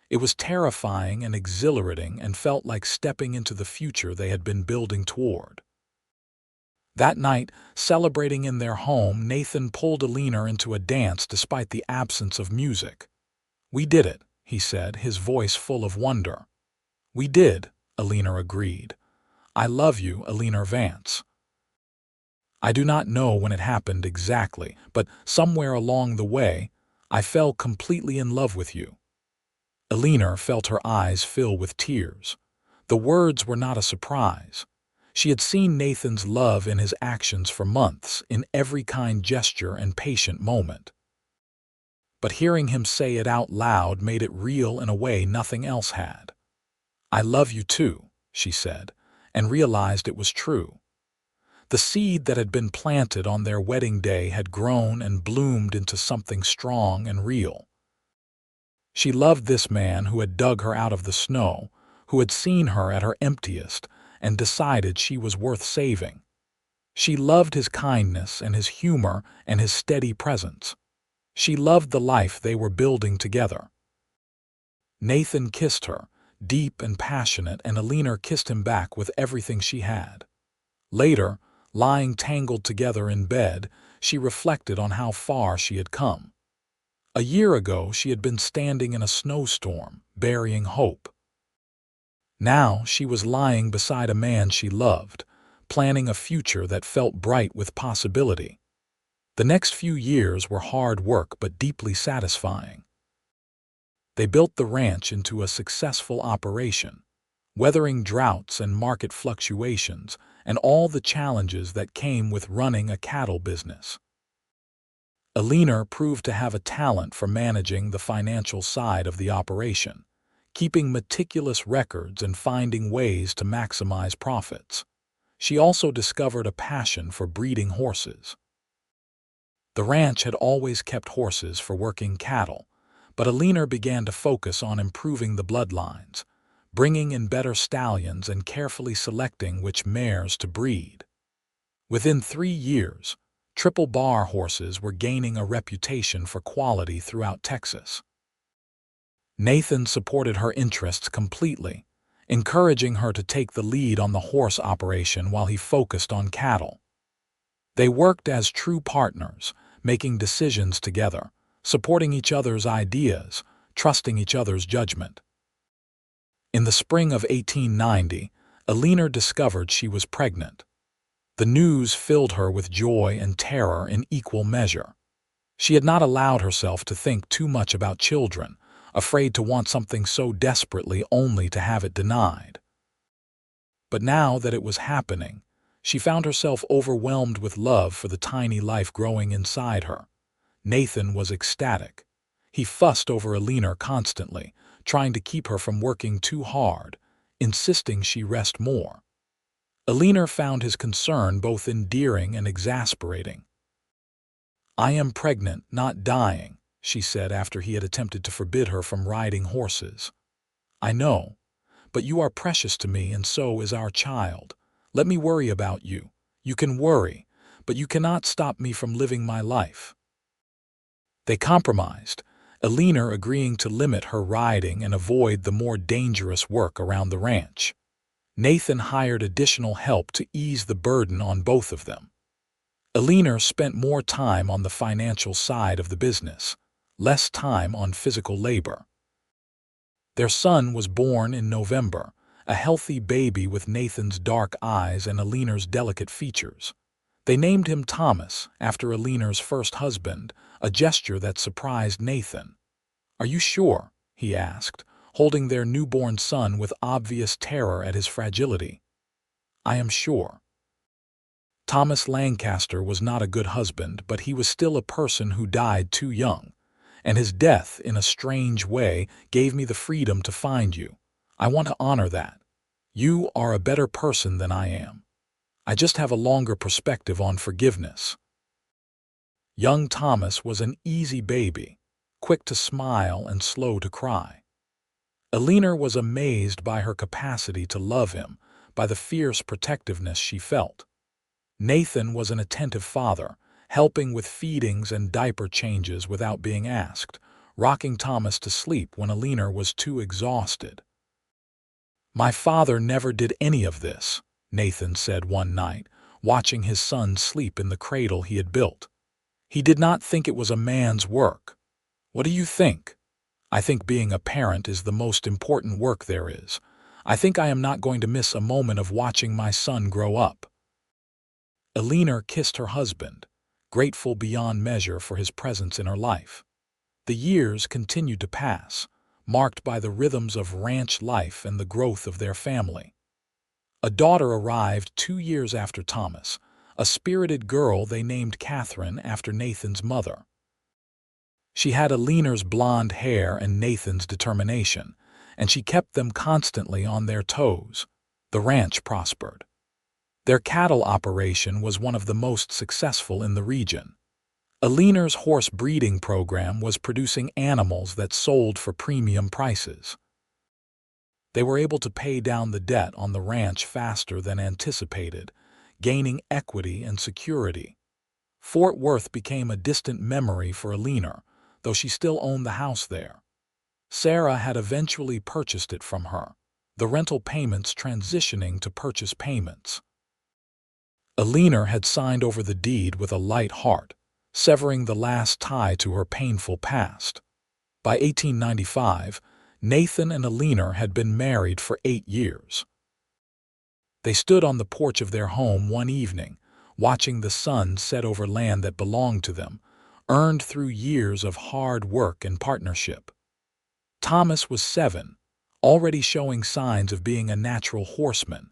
It was terrifying and exhilarating and felt like stepping into the future they had been building toward. That night, celebrating in their home, Nathan pulled Eleanor into a dance despite the absence of music. "We did it," he said, his voice full of wonder. "We did," Eleanor agreed. "I love you, Eleanor Vance. I do not know when it happened exactly, but somewhere along the way, I fell completely in love with you." Eleanor felt her eyes fill with tears. The words were not a surprise. She had seen Nathan's love in his actions for months, in every kind gesture and patient moment. But hearing him say it out loud made it real in a way nothing else had. "I love you too," she said, and realized it was true. The seed that had been planted on their wedding day had grown and bloomed into something strong and real. She loved this man who had dug her out of the snow, who had seen her at her emptiest, and decided she was worth saving. She loved his kindness and his humor and his steady presence. She loved the life they were building together. Nathan kissed her, deep and passionate, and Eleanor kissed him back with everything she had. Later, lying tangled together in bed, she reflected on how far she had come. A year ago, she had been standing in a snowstorm, burying hope. Now she was lying beside a man she loved, planning a future that felt bright with possibility. The next few years were hard work but deeply satisfying. They built the ranch into a successful operation, weathering droughts and market fluctuations and all the challenges that came with running a cattle business. Eleanor proved to have a talent for managing the financial side of the operation, keeping meticulous records and finding ways to maximize profits. She also discovered a passion for breeding horses. The ranch had always kept horses for working cattle, but Eleanor began to focus on improving the bloodlines, bringing in better stallions and carefully selecting which mares to breed. Within 3 years, Triple bar horses were gaining a reputation for quality throughout Texas. Nathan supported her interests completely, encouraging her to take the lead on the horse operation while he focused on cattle. They worked as true partners, making decisions together, supporting each other's ideas, trusting each other's judgment. In the spring of 1890, Eleanor discovered she was pregnant. The news filled her with joy and terror in equal measure. She had not allowed herself to think too much about children, afraid to want something so desperately only to have it denied. But now that it was happening, she found herself overwhelmed with love for the tiny life growing inside her. Nathan was ecstatic. He fussed over Eleanor constantly, trying to keep her from working too hard, insisting she rest more. Eleanor found his concern both endearing and exasperating. "I am pregnant, not dying," she said after he had attempted to forbid her from riding horses. "I know, but you are precious to me and so is our child. Let me worry about you. You can worry, but you cannot stop me from living my life." They compromised, Eleanor agreeing to limit her riding and avoid the more dangerous work around the ranch. Nathan hired additional help to ease the burden on both of them. Eleanor spent more time on the financial side of the business, less time on physical labor. Their son was born in November, a healthy baby with Nathan's dark eyes and Eleanor's delicate features. They named him Thomas, after Eleanor's first husband, a gesture that surprised Nathan. "Are you sure?" he asked, holding their newborn son with obvious terror at his fragility. "I am sure." Thomas Lancaster was not a good husband, but he was still a person who died too young, and his death, in a strange way, gave me the freedom to find you. I want to honor that. You are a better person than I am. I just have a longer perspective on forgiveness. Young Thomas was an easy baby, quick to smile and slow to cry. Eleanor was amazed by her capacity to love him, by the fierce protectiveness she felt. Nathan was an attentive father, helping with feedings and diaper changes without being asked, rocking Thomas to sleep when Eleanor was too exhausted. "My father never did any of this," Nathan said one night, watching his son sleep in the cradle he had built. "He did not think it was a man's work. What do you think? I think being a parent is the most important work there is. I think I am not going to miss a moment of watching my son grow up." Eleanor kissed her husband, grateful beyond measure for his presence in her life. The years continued to pass, marked by the rhythms of ranch life and the growth of their family. A daughter arrived 2 years after Thomas, a spirited girl they named Catherine after Nathan's mother. She had Eleanor's blonde hair and Nathan's determination, and she kept them constantly on their toes. The ranch prospered. Their cattle operation was one of the most successful in the region. Eleanor's horse breeding program was producing animals that sold for premium prices. They were able to pay down the debt on the ranch faster than anticipated, gaining equity and security. Fort Worth became a distant memory for Eleanor, though she still owned the house there. Sarah had eventually purchased it from her, the rental payments transitioning to purchase payments. Eleanor had signed over the deed with a light heart, severing the last tie to her painful past. By 1895, Nathan and Eleanor had been married for 8 years. They stood on the porch of their home one evening, watching the sun set over land that belonged to them, earned through years of hard work and partnership. Thomas was 7, already showing signs of being a natural horseman.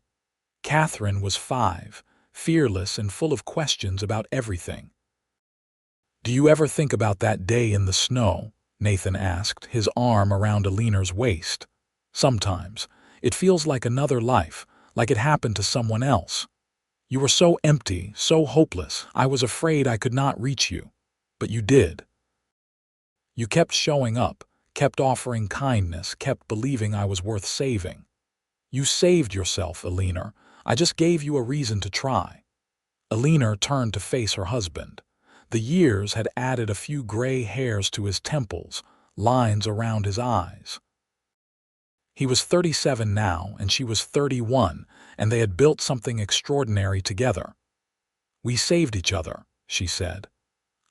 Catherine was 5, fearless and full of questions about everything. "Do you ever think about that day in the snow?" Nathan asked, his arm around Eleanor's waist. "Sometimes. It feels like another life, like it happened to someone else. You were so empty, so hopeless, I was afraid I could not reach you. But you did. You kept showing up, kept offering kindness, kept believing I was worth saving. You saved yourself, Eleanor. I just gave you a reason to try." Eleanor turned to face her husband. The years had added a few gray hairs to his temples, lines around his eyes. He was 37 now, and she was 31, and they had built something extraordinary together. "We saved each other," she said.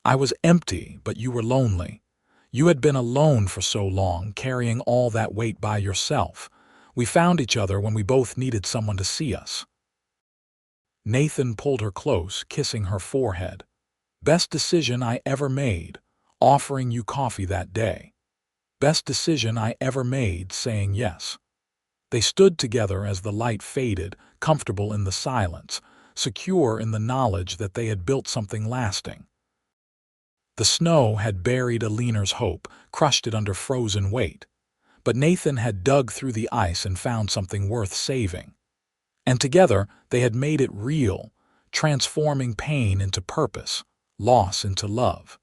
"I was empty, but you were lonely. You had been alone for so long, carrying all that weight by yourself. We found each other when we both needed someone to see us." Nathan pulled her close, kissing her forehead. "Best decision I ever made, offering you coffee that day. Best decision I ever made, saying yes." They stood together as the light faded, comfortable in the silence, secure in the knowledge that they had built something lasting. The snow had buried Eleanor's hope, crushed it under frozen weight. But Nathan had dug through the ice and found something worth saving. And together they had made it real, transforming pain into purpose, loss into love.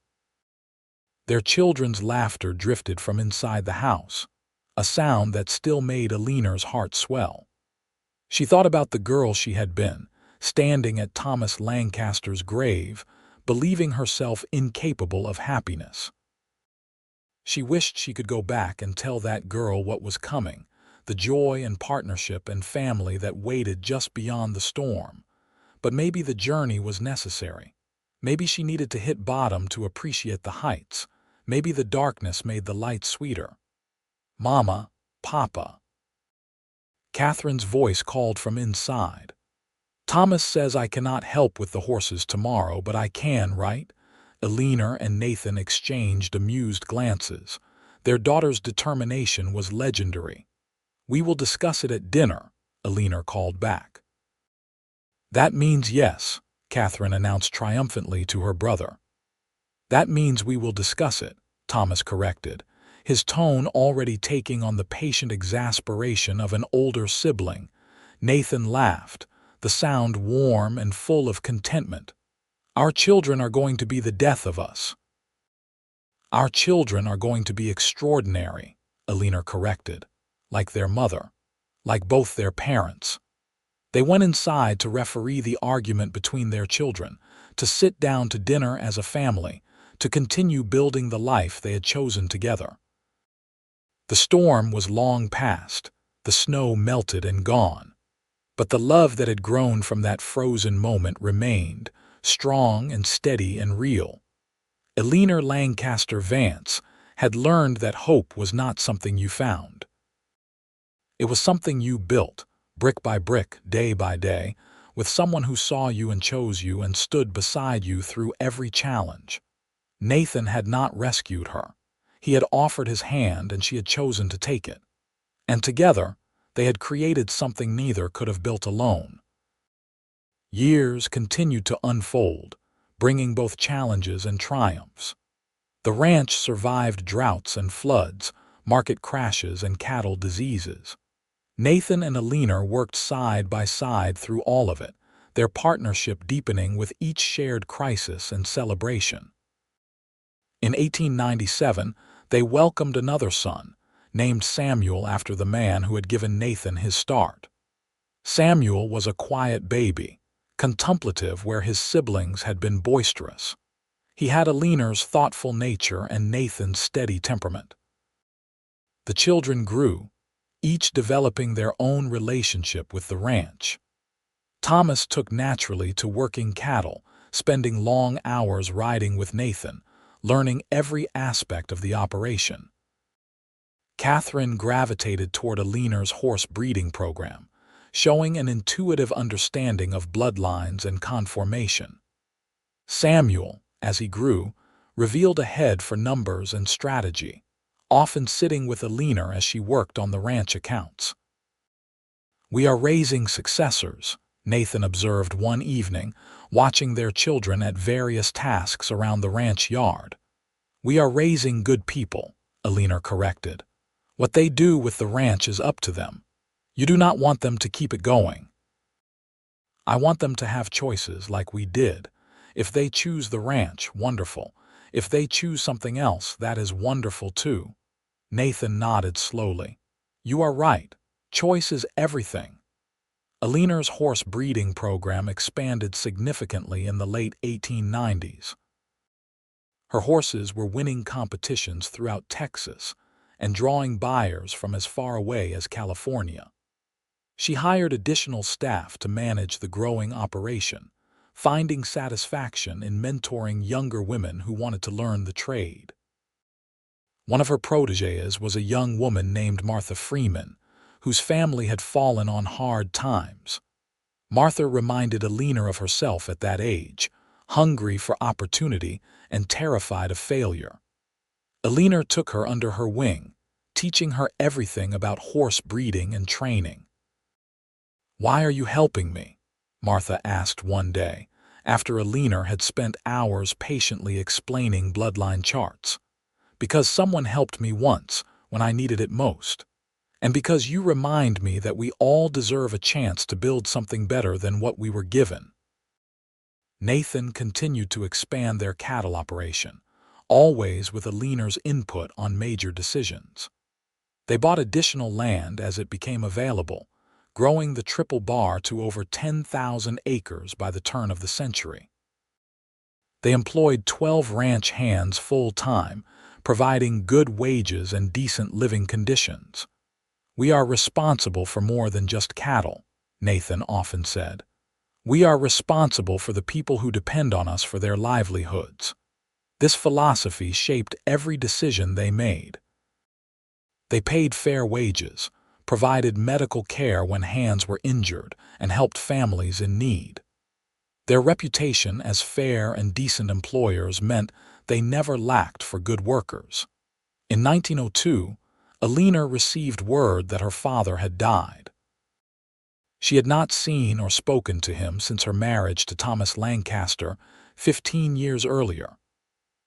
Their children's laughter drifted from inside the house, a sound that still made Eleanor's heart swell. She thought about the girl she had been, standing at Thomas Lancaster's grave, believing herself incapable of happiness. She wished she could go back and tell that girl what was coming, the joy and partnership and family that waited just beyond the storm. But maybe the journey was necessary. Maybe she needed to hit bottom to appreciate the heights. Maybe the darkness made the light sweeter. "Mama, Papa." Catherine's voice called from inside. "Thomas says I cannot help with the horses tomorrow, but I can, right?" Eleanor and Nathan exchanged amused glances. Their daughter's determination was legendary. "We will discuss it at dinner," Eleanor called back. "That means yes," Catherine announced triumphantly to her brother. "That means we will discuss it," Thomas corrected, his tone already taking on the patient exasperation of an older sibling. Nathan laughed, the sound warm and full of contentment. "Our children are going to be the death of us." "Our children are going to be extraordinary," Eleanor corrected, "like their mother, like both their parents." They went inside to referee the argument between their children, to sit down to dinner as a family, to continue building the life they had chosen together. The storm was long past, the snow melted and gone. But the love that had grown from that frozen moment remained, strong and steady and real. Eleanor Lancaster Vance had learned that hope was not something you found. It was something you built, brick by brick, day by day, with someone who saw you and chose you and stood beside you through every challenge. Nathan had not rescued her. He had offered his hand and she had chosen to take it. And together, they had created something neither could have built alone. Years continued to unfold, bringing both challenges and triumphs. The ranch survived droughts and floods, market crashes and cattle diseases. Nathan and Eleanor worked side by side through all of it, their partnership deepening with each shared crisis and celebration. In 1897, they welcomed another son, named Samuel after the man who had given Nathan his start. Samuel was a quiet baby, contemplative where his siblings had been boisterous. He had Eleanor's thoughtful nature and Nathan's steady temperament. The children grew, each developing their own relationship with the ranch. Thomas took naturally to working cattle, spending long hours riding with Nathan, learning every aspect of the operation. Catherine gravitated toward Eleanor's horse breeding program, showing an intuitive understanding of bloodlines and conformation. Samuel, as he grew, revealed a head for numbers and strategy, often sitting with Eleanor as she worked on the ranch accounts. "We are raising successors," Nathan observed one evening, watching their children at various tasks around the ranch yard. "We are raising good people," Eleanor corrected. "What they do with the ranch is up to them. You do not want them to keep it going. I want them to have choices like we did. If they choose the ranch, wonderful. If they choose something else, that is wonderful too." Nathan nodded slowly. "You are right. Choice is everything." Eleanor's horse breeding program expanded significantly in the late 1890s. Her horses were winning competitions throughout Texas and drawing buyers from as far away as California. She hired additional staff to manage the growing operation, finding satisfaction in mentoring younger women who wanted to learn the trade. One of her protégées was a young woman named Martha Freeman, whose family had fallen on hard times. Martha reminded Eleanor of herself at that age, hungry for opportunity and terrified of failure. Eleanor took her under her wing, teaching her everything about horse breeding and training. "Why are you helping me?" Martha asked one day, after Eleanor had spent hours patiently explaining bloodline charts. "Because someone helped me once, when I needed it most. And because you remind me that we all deserve a chance to build something better than what we were given." Nathan continued to expand their cattle operation, always with Eleanor's input on major decisions. They bought additional land as it became available, growing the Triple Bar to over 10,000 acres by the turn of the century. They employed 12 ranch hands full-time, providing good wages and decent living conditions. "We are responsible for more than just cattle," Nathan often said. "We are responsible for the people who depend on us for their livelihoods." This philosophy shaped every decision they made. They paid fair wages, provided medical care when hands were injured, and helped families in need. Their reputation as fair and decent employers meant they never lacked for good workers. In 1902, Eleanor received word that her father had died. She had not seen or spoken to him since her marriage to Thomas Lancaster 15 years earlier.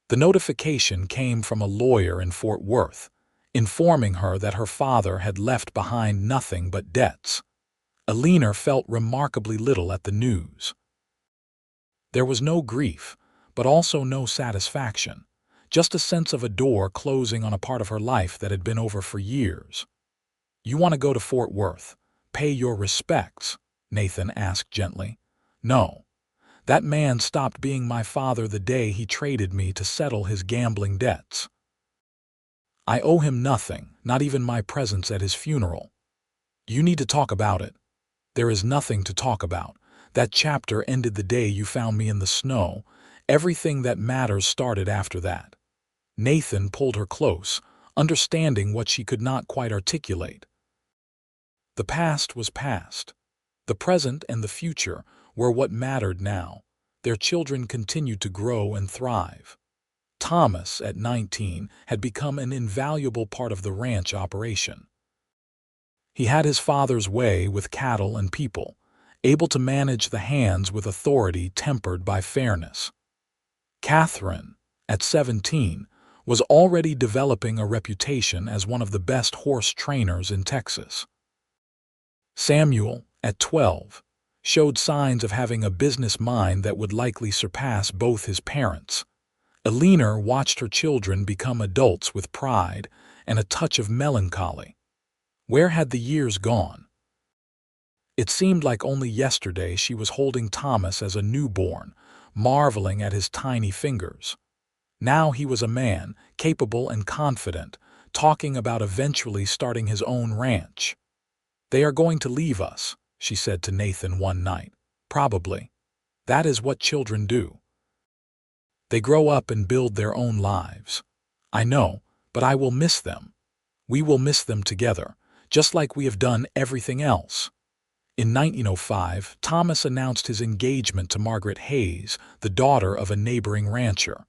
The notification came from a lawyer in Fort Worth, informing her that her father had left behind nothing but debts. Eleanor felt remarkably little at the news. There was no grief, but also no satisfaction, just a sense of a door closing on a part of her life that had been over for years. "You want to go to Fort Worth, pay your respects?" Nathan asked gently. "No. That man stopped being my father the day he traded me to settle his gambling debts. I owe him nothing, not even my presence at his funeral. You need to talk about it." "There is nothing to talk about. That chapter ended the day you found me in the snow. Everything that matters started after that." Nathan pulled her close, understanding what she could not quite articulate. The past was past. The present and the future were what mattered now. Their children continued to grow and thrive. Thomas, at 19, had become an invaluable part of the ranch operation. He had his father's way with cattle and people, able to manage the hands with authority tempered by fairness. Catherine, at 17, was already developing a reputation as one of the best horse trainers in Texas. Samuel, at 12, showed signs of having a business mind that would likely surpass both his parents. Eleanor watched her children become adults with pride and a touch of melancholy. Where had the years gone? It seemed like only yesterday she was holding Thomas as a newborn, marveling at his tiny fingers. Now he was a man, capable and confident, talking about eventually starting his own ranch. "They are going to leave us," she said to Nathan one night. "Probably. That is what children do. They grow up and build their own lives. I know, but I will miss them. We will miss them together, just like we have done everything else." In 1905, Thomas announced his engagement to Margaret Hayes, the daughter of a neighboring rancher.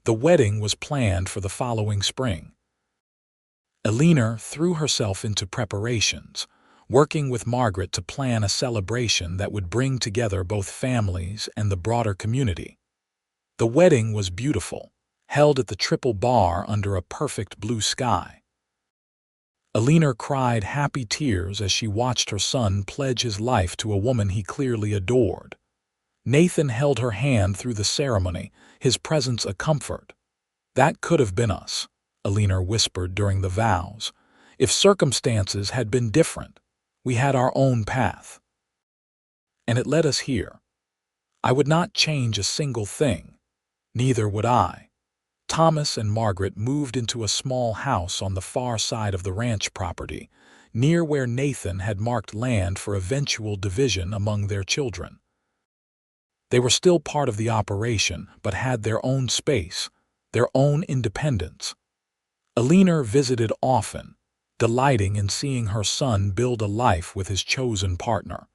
The wedding was planned for the following spring. Eleanor threw herself into preparations, working with Margaret to plan a celebration that would bring together both families and the broader community. The wedding was beautiful, held at the Triple Bar under a perfect blue sky. Eleanor cried happy tears as she watched her son pledge his life to a woman he clearly adored. Nathan held her hand through the ceremony, his presence a comfort. "That could have been us," Eleanor whispered during the vows. "If circumstances had been different, we had our own path." and it led us here. I would not change a single thing. Neither would I. Thomas and Margaret moved into a small house on the far side of the ranch property, near where Nathan had marked land for eventual division among their children. They were still part of the operation, but had their own space, their own independence. Eleanor visited often, delighting in seeing her son build a life with his chosen partner.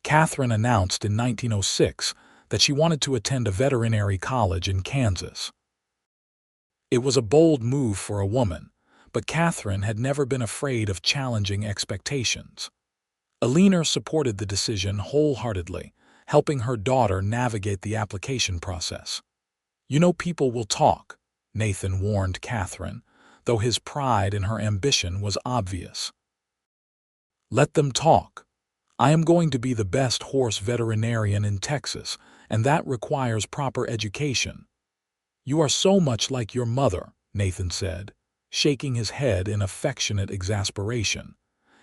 Catherine announced in 1906 that she wanted to attend a veterinary college in Kansas. It was a bold move for a woman, but Catherine had never been afraid of challenging expectations. Eleanor supported the decision wholeheartedly, helping her daughter navigate the application process. "You know people will talk," Nathan warned Catherine, though his pride in her ambition was obvious. "Let them talk. I am going to be the best horse veterinarian in Texas, and that requires proper education." "You are so much like your mother," Nathan said, shaking his head in affectionate exasperation.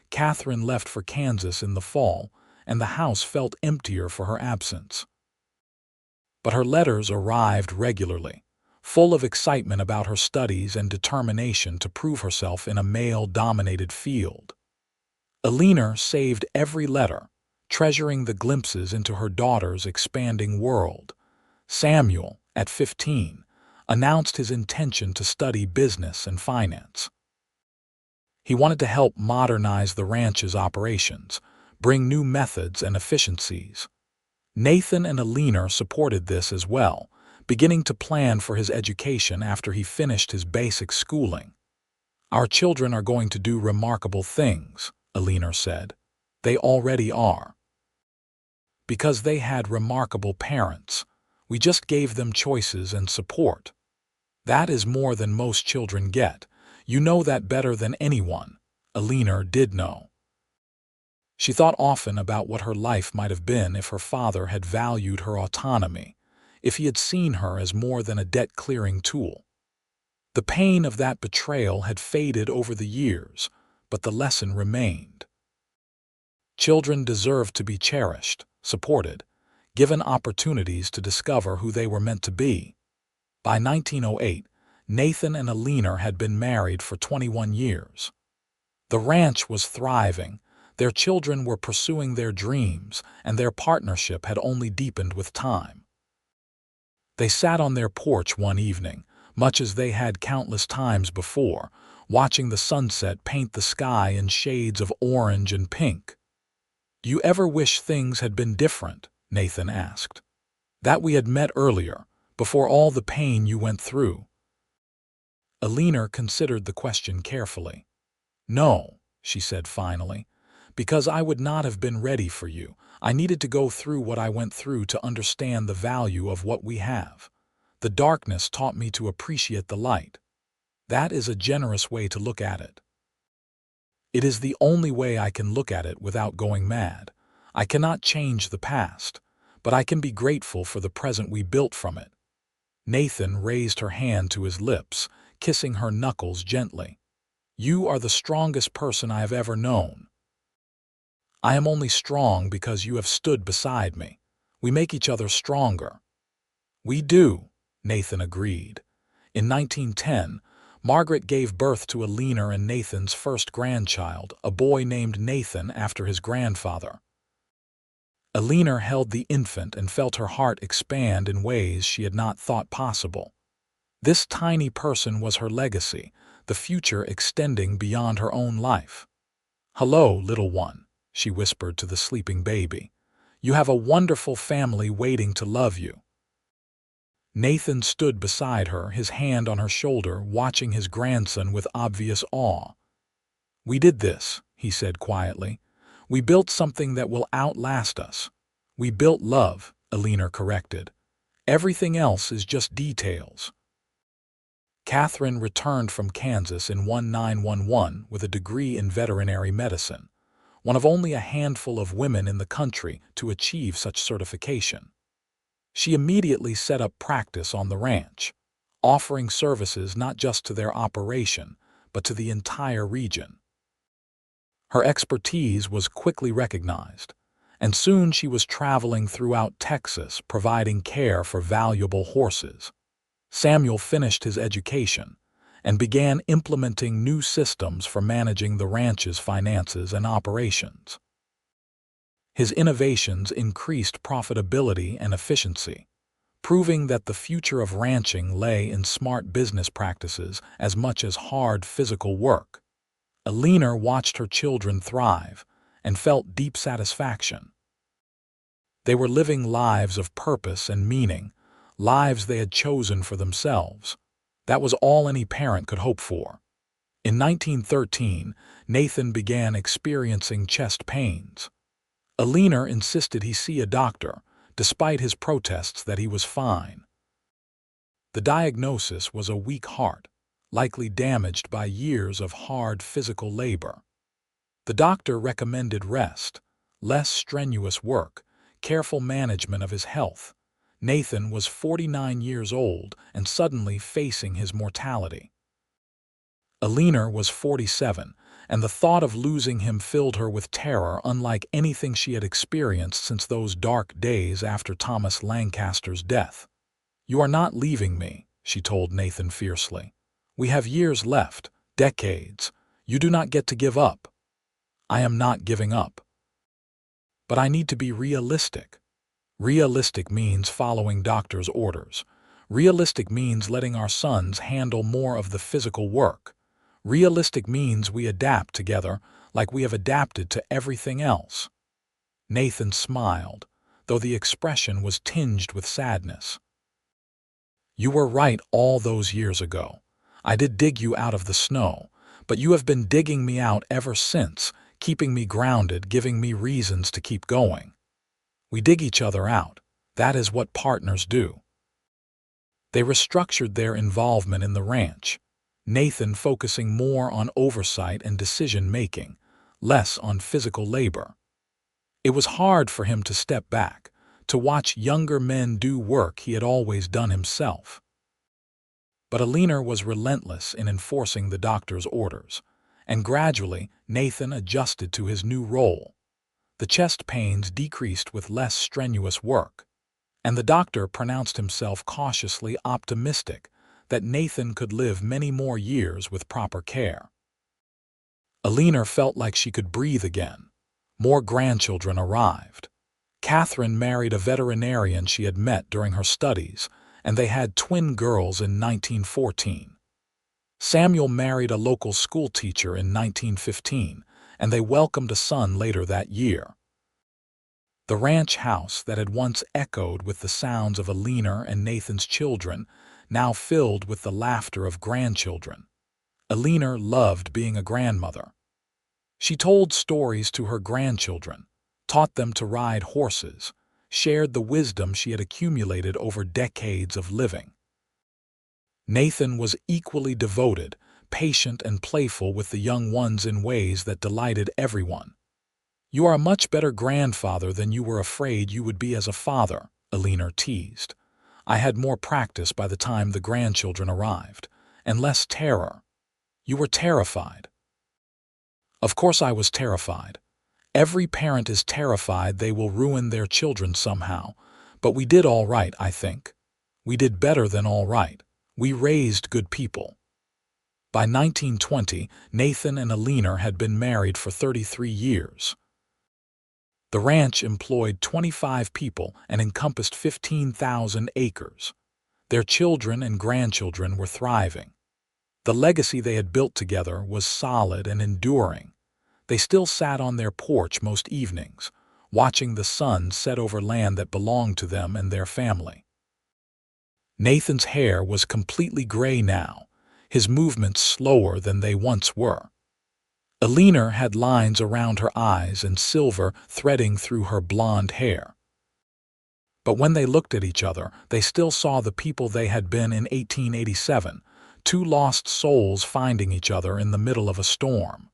Catherine left for Kansas in the fall, and the house felt emptier for her absence. But her letters arrived regularly, full of excitement about her studies and determination to prove herself in a male-dominated field. Eleanor saved every letter, treasuring the glimpses into her daughter's expanding world. Samuel, at 15, announced his intention to study business and finance. He wanted to help modernize the ranch's operations, bring new methods and efficiencies. Nathan and Eleanor supported this as well, beginning to plan for his education after he finished his basic schooling. "Our children are going to do remarkable things," Eleanor said. "They already are. Because they had remarkable parents. We just gave them choices and support. That is more than most children get. You know that better than anyone." Eleanor did know. She thought often about what her life might have been if her father had valued her autonomy, if he had seen her as more than a debt-clearing tool. The pain of that betrayal had faded over the years, but the lesson remained. Children deserved to be cherished, supported, given opportunities to discover who they were meant to be. By 1908, Nathan and Eleanor had been married for 21 years. The ranch was thriving, their children were pursuing their dreams, and their partnership had only deepened with time. They sat on their porch one evening, much as they had countless times before, watching the sunset paint the sky in shades of orange and pink. "Do you ever wish things had been different?" Nathan asked. "That we had met earlier, before all the pain you went through?" Eleanor considered the question carefully. "No," she said finally, "because I would not have been ready for you. I needed to go through what I went through to understand the value of what we have. The darkness taught me to appreciate the light." That is a generous way to look at it. "It is the only way I can look at it without going mad. I cannot change the past, but I can be grateful for the present we built from it." Nathan raised her hand to his lips, kissing her knuckles gently. "You are the strongest person I have ever known." "I am only strong because you have stood beside me. We make each other stronger." "We do," Nathan agreed. In 1910, Margaret gave birth to Eleanor and Nathan's first grandchild, a boy named Nathan after his grandfather. Eleanor held the infant and felt her heart expand in ways she had not thought possible. This tiny person was her legacy, the future extending beyond her own life. "Hello, little one," she whispered to the sleeping baby. "You have a wonderful family waiting to love you." Nathan stood beside her, his hand on her shoulder, watching his grandson with obvious awe. "We did this," he said quietly. "We built something that will outlast us." "We built love," Eleanor corrected. "Everything else is just details." Catherine returned from Kansas in 1911 with a degree in veterinary medicine, one of only a handful of women in the country to achieve such certification. She immediately set up practice on the ranch, offering services not just to their operation, but to the entire region. Her expertise was quickly recognized, and soon she was traveling throughout Texas providing care for valuable horses. Samuel finished his education and began implementing new systems for managing the ranch's finances and operations. His innovations increased profitability and efficiency, proving that the future of ranching lay in smart business practices as much as hard physical work. Eleanor watched her children thrive and felt deep satisfaction. They were living lives of purpose and meaning, lives they had chosen for themselves. That was all any parent could hope for. In 1913, Nathan began experiencing chest pains. Eleanor insisted he see a doctor, despite his protests that he was fine. The diagnosis was a weak heart, likely damaged by years of hard physical labor. The doctor recommended rest, less strenuous work, careful management of his health. Nathan was 49 years old and suddenly facing his mortality. Eleanor was 47, and the thought of losing him filled her with terror unlike anything she had experienced since those dark days after Thomas Lancaster's death. "You are not leaving me," she told Nathan fiercely. "We have years left, decades. You do not get to give up." "I am not giving up. But I need to be realistic." Realistic means following doctor's orders. Realistic means letting our sons handle more of the physical work. Realistic means we adapt together like we have adapted to everything else. Nathan smiled, though the expression was tinged with sadness. "You were right all those years ago. I did dig you out of the snow, but you have been digging me out ever since, keeping me grounded, giving me reasons to keep going. We dig each other out. That is what partners do." They restructured their involvement in the ranch, Nathan focusing more on oversight and decision-making, less on physical labor. It was hard for him to step back, to watch younger men do work he had always done himself. But Eleanor was relentless in enforcing the doctor's orders, and gradually Nathan adjusted to his new role. The chest pains decreased with less strenuous work, and the doctor pronounced himself cautiously optimistic that Nathan could live many more years with proper care. Eleanor felt like she could breathe again. More grandchildren arrived. Catherine married a veterinarian she had met during her studies, and they had twin girls in 1914. Samuel married a local schoolteacher in 1915, and they welcomed a son later that year. The ranch house that had once echoed with the sounds of Eleanor and Nathan's children now filled with the laughter of grandchildren. Eleanor loved being a grandmother. She told stories to her grandchildren, taught them to ride horses, shared the wisdom she had accumulated over decades of living. Nathan was equally devoted, patient and playful with the young ones in ways that delighted everyone. "You are a much better grandfather than you were afraid you would be as a father," Eleanor teased. "I had more practice by the time the grandchildren arrived, and less terror." "You were terrified." "Of course I was terrified. Every parent is terrified they will ruin their children somehow, but we did all right, I think. We did better than all right. We raised good people." By 1920, Nathan and Eleanor had been married for 33 years. The ranch employed 25 people and encompassed 15,000 acres. Their children and grandchildren were thriving. The legacy they had built together was solid and enduring. They still sat on their porch most evenings, watching the sun set over land that belonged to them and their family. Nathan's hair was completely gray now, his movements slower than they once were. Eleanor had lines around her eyes and silver threading through her blonde hair. But when they looked at each other, they still saw the people they had been in 1887, two lost souls finding each other in the middle of a storm.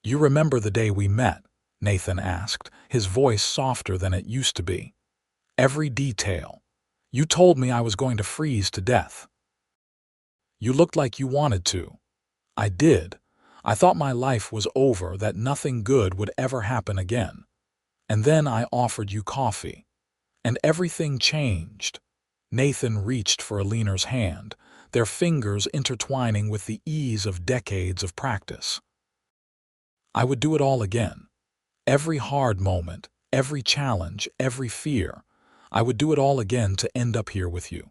"You remember the day we met?" Nathan asked, his voice softer than it used to be. "Every detail. You told me I was going to freeze to death. You looked like you wanted to." "I did. I thought my life was over, that nothing good would ever happen again." And then I offered you coffee. And everything changed. Nathan reached for Eleanor's hand, their fingers intertwining with the ease of decades of practice. I would do it all again. Every hard moment, every challenge, every fear. I would do it all again to end up here with you.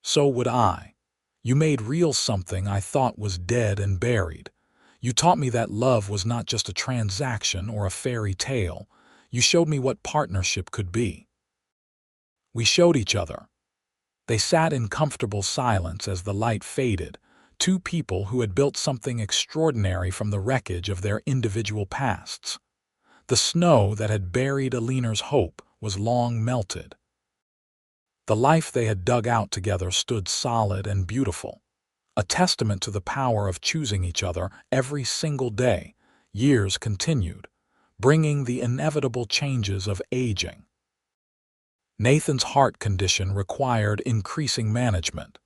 So would I. You made real something I thought was dead and buried. You taught me that love was not just a transaction or a fairy tale. You showed me what partnership could be. We showed each other. They sat in comfortable silence as the light faded, two people who had built something extraordinary from the wreckage of their individual pasts. The snow that had buried Eleanor's hope was long melted. The life they had dug out together stood solid and beautiful, a testament to the power of choosing each other every single day. Years continued, bringing the inevitable changes of aging. Nathan's heart condition required increasing management,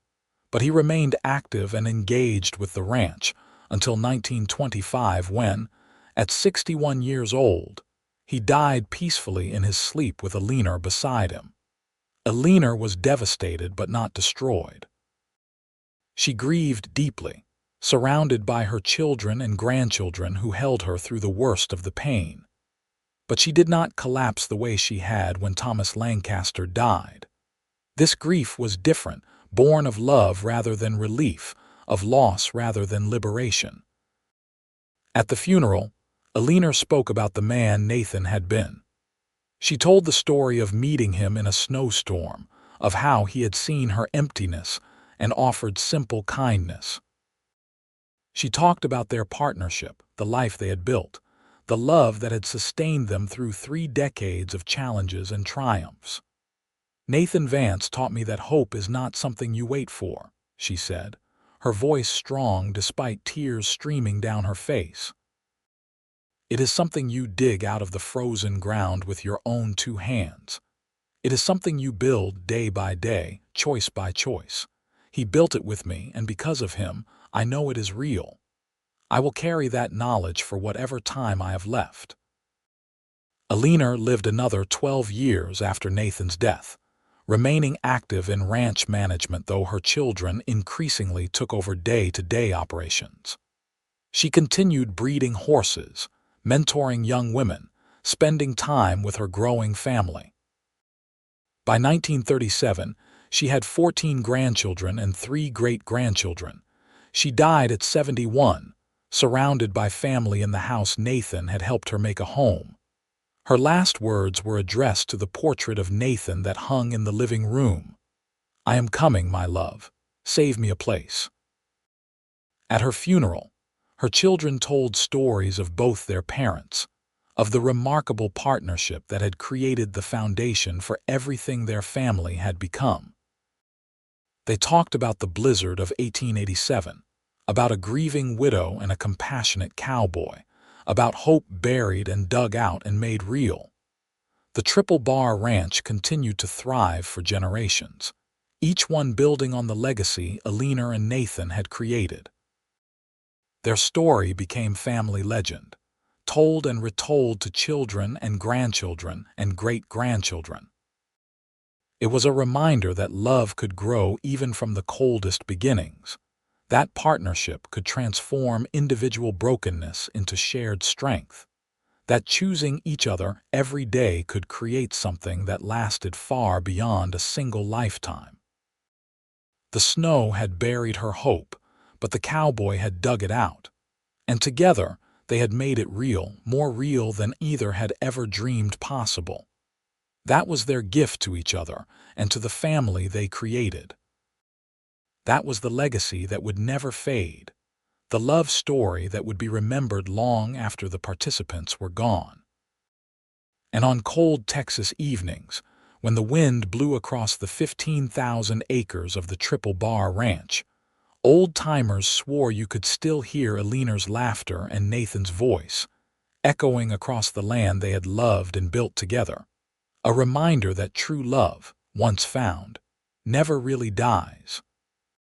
but he remained active and engaged with the ranch until 1925 when, at 61 years old, he died peacefully in his sleep with Eleanor beside him. Eleanor was devastated but not destroyed. She grieved deeply, surrounded by her children and grandchildren who held her through the worst of the pain. But she did not collapse the way she had when Thomas Lancaster died. This grief was different, born of love rather than relief, of loss rather than liberation. At the funeral, Eleanor spoke about the man Nathan had been. She told the story of meeting him in a snowstorm, of how he had seen her emptiness and offered simple kindness. She talked about their partnership, the life they had built, the love that had sustained them through 3 decades of challenges and triumphs. Nathan Vance taught me that hope is not something you wait for, she said, her voice strong despite tears streaming down her face. It is something you dig out of the frozen ground with your own 2 hands. It is something you build day by day, choice by choice. He built it with me, and because of him, I know it is real. I will carry that knowledge for whatever time I have left. Eleanor lived another 12 years after Nathan's death, remaining active in ranch management though her children increasingly took over day-to-day operations. She continued breeding horses, mentoring young women, spending time with her growing family. By 1937, she had 14 grandchildren and 3 great-grandchildren. She died at 71, surrounded by family in the house Nathan had helped her make a home. Her last words were addressed to the portrait of Nathan that hung in the living room. "I am coming, my love. Save me a place." At her funeral, her children told stories of both their parents, of the remarkable partnership that had created the foundation for everything their family had become. They talked about the blizzard of 1887, about a grieving widow and a compassionate cowboy, about hope buried and dug out and made real. The Triple Bar Ranch continued to thrive for generations, each one building on the legacy Eleanor and Nathan had created. Their story became family legend, told and retold to children and grandchildren and great-grandchildren. It was a reminder that love could grow even from the coldest beginnings. That partnership could transform individual brokenness into shared strength. That choosing each other every day could create something that lasted far beyond a single lifetime. The snow had buried her hope, but the cowboy had dug it out. And together, they had made it real, more real than either had ever dreamed possible. That was their gift to each other and to the family they created. That was the legacy that would never fade, the love story that would be remembered long after the participants were gone. And on cold Texas evenings, when the wind blew across the 15,000 acres of the Triple Bar Ranch, old-timers swore you could still hear Eleanor's laughter and Nathan's voice, echoing across the land they had loved and built together. A reminder that true love, once found, never really dies.